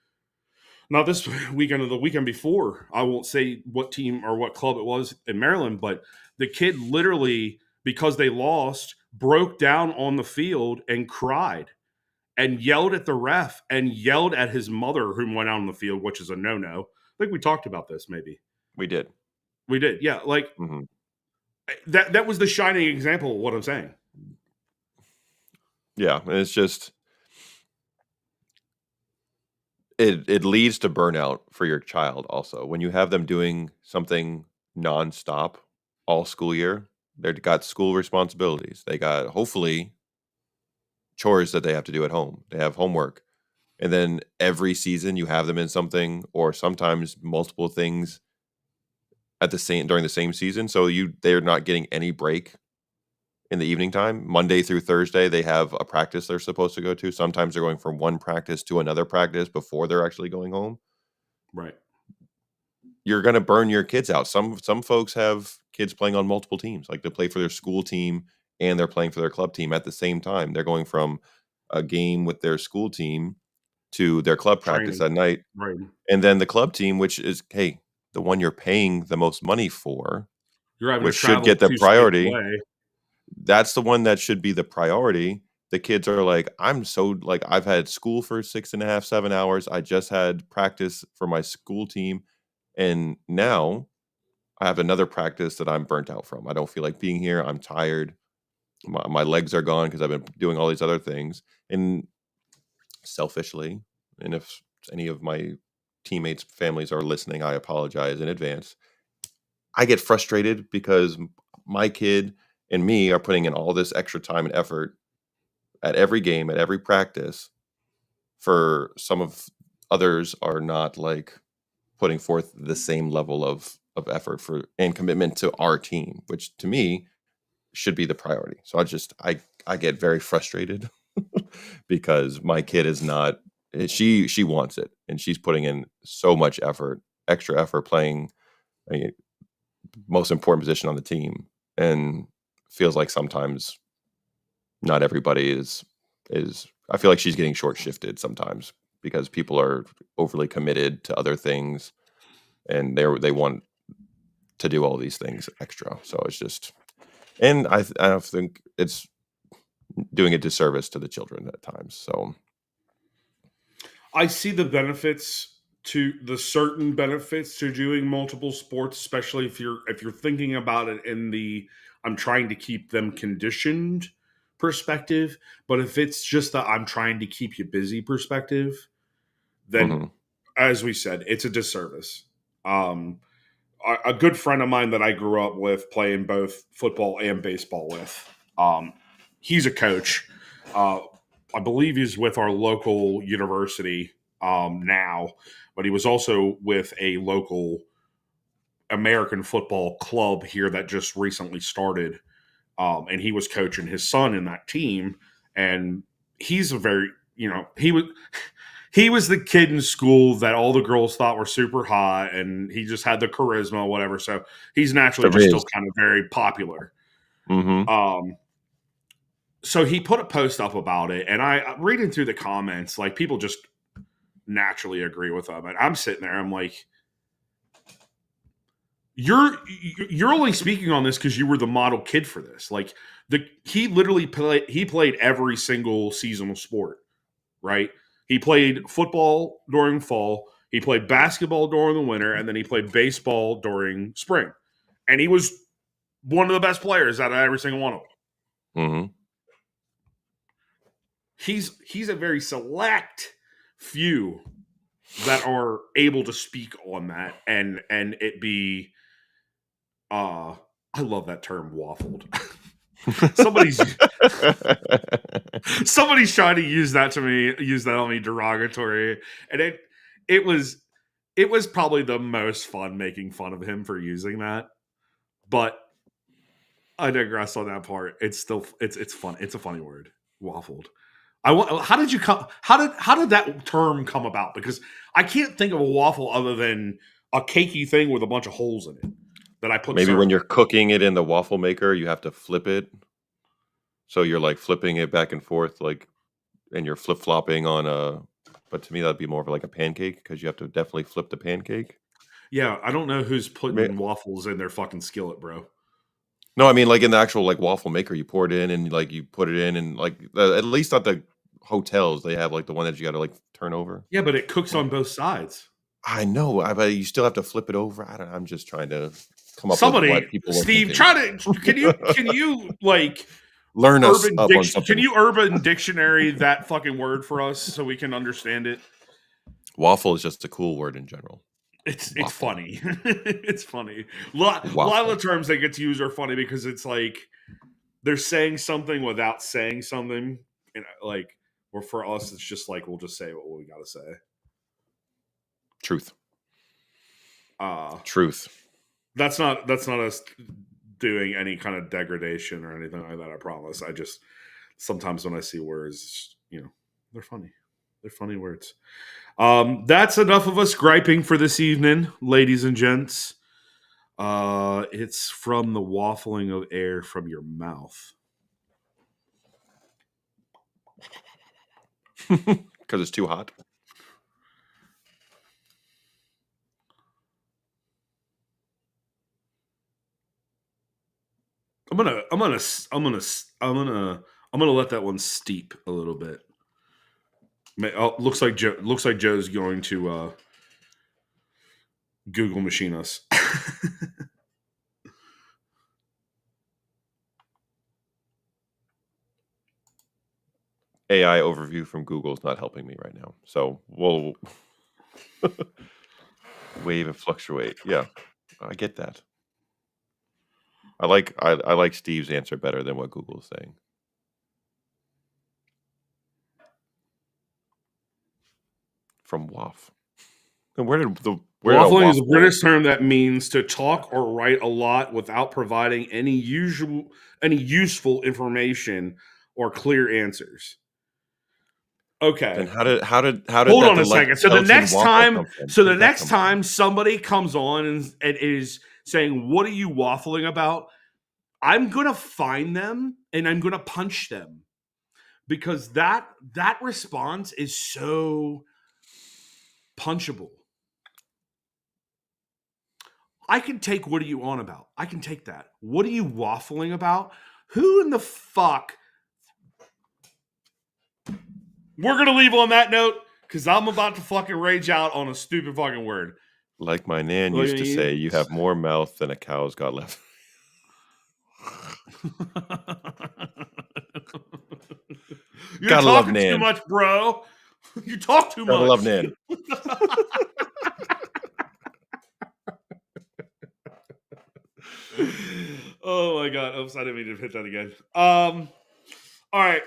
not this weekend or the weekend before. I won't say what team or what club it was in Maryland, but the kid literally, because they lost, broke down on the field and cried and yelled at the ref and yelled at his mother, who went out on the field, which is a no-no. I think we talked about this. Maybe We did. we did. Yeah, like Mhm. that was the shining example of what I'm saying. Yeah, and it's just it leads to burnout for your child also. When you have them doing something nonstop all school year, they've got school responsibilities. They got hopefully chores that they have to do at home. They have homework. And then every season you have them in something or sometimes multiple things at the same during the same season. So they're not getting any break in the evening time. Monday through Thursday, they have a practice they're supposed to go to. Sometimes they're going from one practice to another practice before they're actually going home. Right. You're gonna burn your kids out. Some folks have kids playing on multiple teams, like they play for their school team and they're playing for their club team at the same time. They're going from a game with their school team to their club practice Training. at night, Right. and then the club team, which is, hey, the one you're paying the most money for, You're having to which should travel get the 2 states priority. away. That's the one that should be the priority. The kids are like, I've had school for 6.5, 7 hours. I just had practice for my school team. And now I have another practice that I'm burnt out from. I don't feel like being here. I'm tired. My legs are gone because I've been doing all these other things. And selfishly, and if any of my teammates' families are listening, I apologize in advance. I get frustrated because my kid and me are putting in all this extra time and effort at every game, at every practice, for some of others are not like putting forth the same level of effort for and commitment to our team, which to me should be the priority. So I get very frustrated because my kid is not she wants it and she's putting in so much effort, extra effort playing a most important position on the team, and feels like sometimes not everybody is I feel like she's getting short shifted sometimes because people are overly committed to other things and they want to do all these things extra. So it's just and I don't think it's doing a disservice to the children at times. So I see the certain benefits to doing multiple sports, especially if you're thinking about it in the I'm trying to keep them conditioned perspective. But if it's just the I'm trying to keep you busy perspective, then mhm. as we said, it's a disservice. Um, a good friend of mine that I grew up with playing both football and baseball with. He's a coach. I believe he's with our local university now, but he was also with a local American football club here that just recently started. And he was coaching his son in that team. And he's a very, he was the kid in school that all the girls thought were super hot, and he just had the charisma, whatever. So he's naturally just still kind of very popular. Mm-hmm. So he put a post up about it, and I reading through the comments, like people just naturally agree with him. And I'm sitting there, I'm like, you're only speaking on this because you were the model kid for this. Like he literally played every single seasonal sport, right? He played football during fall, he played basketball during the winter, and then he played baseball during spring. And he was one of the best players out of every single one of them. Mm-hmm. He's a very select few that are able to speak on that and it be I love that term, waffled. Somebody's trying to use that on me derogatory, and it was probably the most fun making fun of him for using that. But I digress on that part. It's still it's fun. It's a funny word, waffled. How did that term come about? Because I can't think of a waffle other than a cakey thing with a bunch of holes in it that I put. Maybe when you're cooking it in the waffle maker, you have to flip it. So you're like flipping it back and forth, like, and you're flip flopping on a. But to me, that'd be more of like a pancake because you have to definitely flip the pancake. Yeah, I don't know who's putting waffles in their fucking skillet, bro. No, I mean like in the actual like waffle maker, you pour it in and like you put it in and like at least at the hotels they have like the one that you got to like turn over. Yeah, but it cooks on both sides. I know, but you still have to flip it over. I'm just trying to come up with what people. Steve, try to. Can you like learn us up on something? Can you Urban Dictionary that fucking word for us so we can understand it? Waffle is just a cool word in general. It's funny. It's funny. A lot of the terms that get used are funny because it's like they're saying something without saying something, and like, or for us, it's just like we'll just say what we gotta say. Truth. Truth. That's not us doing any kind of degradation or anything like that. I promise. I just sometimes when I see words, they're funny. They're funny words. That's enough of us griping for this evening, ladies and gents. It's from the waffling of air from your mouth. Because it's too hot. I'm gonna let that one steep a little bit. Looks like Joe's going to Google machine us. AI overview from Google is not helping me right now, so we'll wave and fluctuate. Yeah, I get that. I like Steve's answer better than what Google is saying. From WAF. And waffling is a British term that means to talk or write a lot without providing any useful information or clear answers. Okay. And how did hold on a second? So the next time somebody comes on and is saying, "What are you waffling about?" I'm gonna find them and I'm gonna punch them because that response is so punchable. I can take "what are you on about?" I can take that. What are you waffling about? Who in the fuck? We're going to leave on that note because I'm about to fucking rage out on a stupid fucking word. Like my nan used to say, you have more mouth than a cow's got left. You're talking too much, bro. You talk too much. Gotta love Nan. Oh my god! Oops, I didn't mean to hit that again. All right,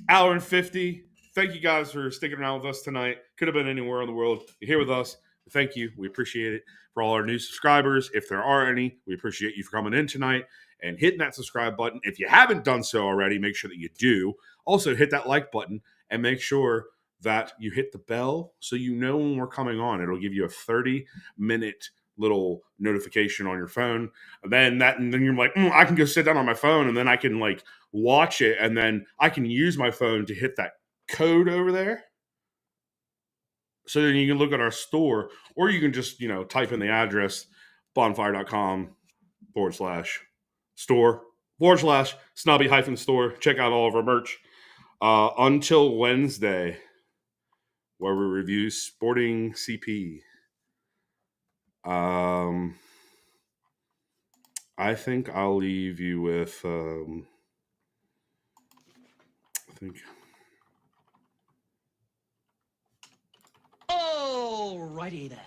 hour and 50. Thank you guys for sticking around with us tonight. Could have been anywhere in the world. You're here with us. Thank you. We appreciate it. For all our new subscribers, if there are any, we appreciate you for coming in tonight and hitting that subscribe button. If you haven't done so already, make sure that you do. Also, hit that like button and make sure that you hit the bell so you know when we're coming on. It'll give you a 30-minute little notification on your phone. And then you're like, I can go sit down on my phone and then I can like watch it, and then I can use my phone to hit that code over there. So then you can look at our store, or you can just, type in the address bonfire.com/store/snobby-store. Check out all of our merch. Until Wednesday, where we review Sporting CP. I think I'll leave you with, Alrighty then.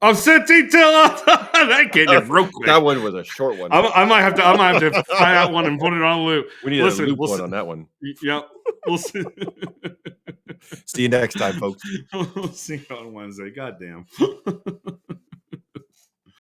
I'm City till I die. That came in real quick. That one was a short one. I might have to find out one and put it on a loop. We need a loop one on that one. Yep. We'll see. See you next time, folks. We'll see you on Wednesday. Goddamn.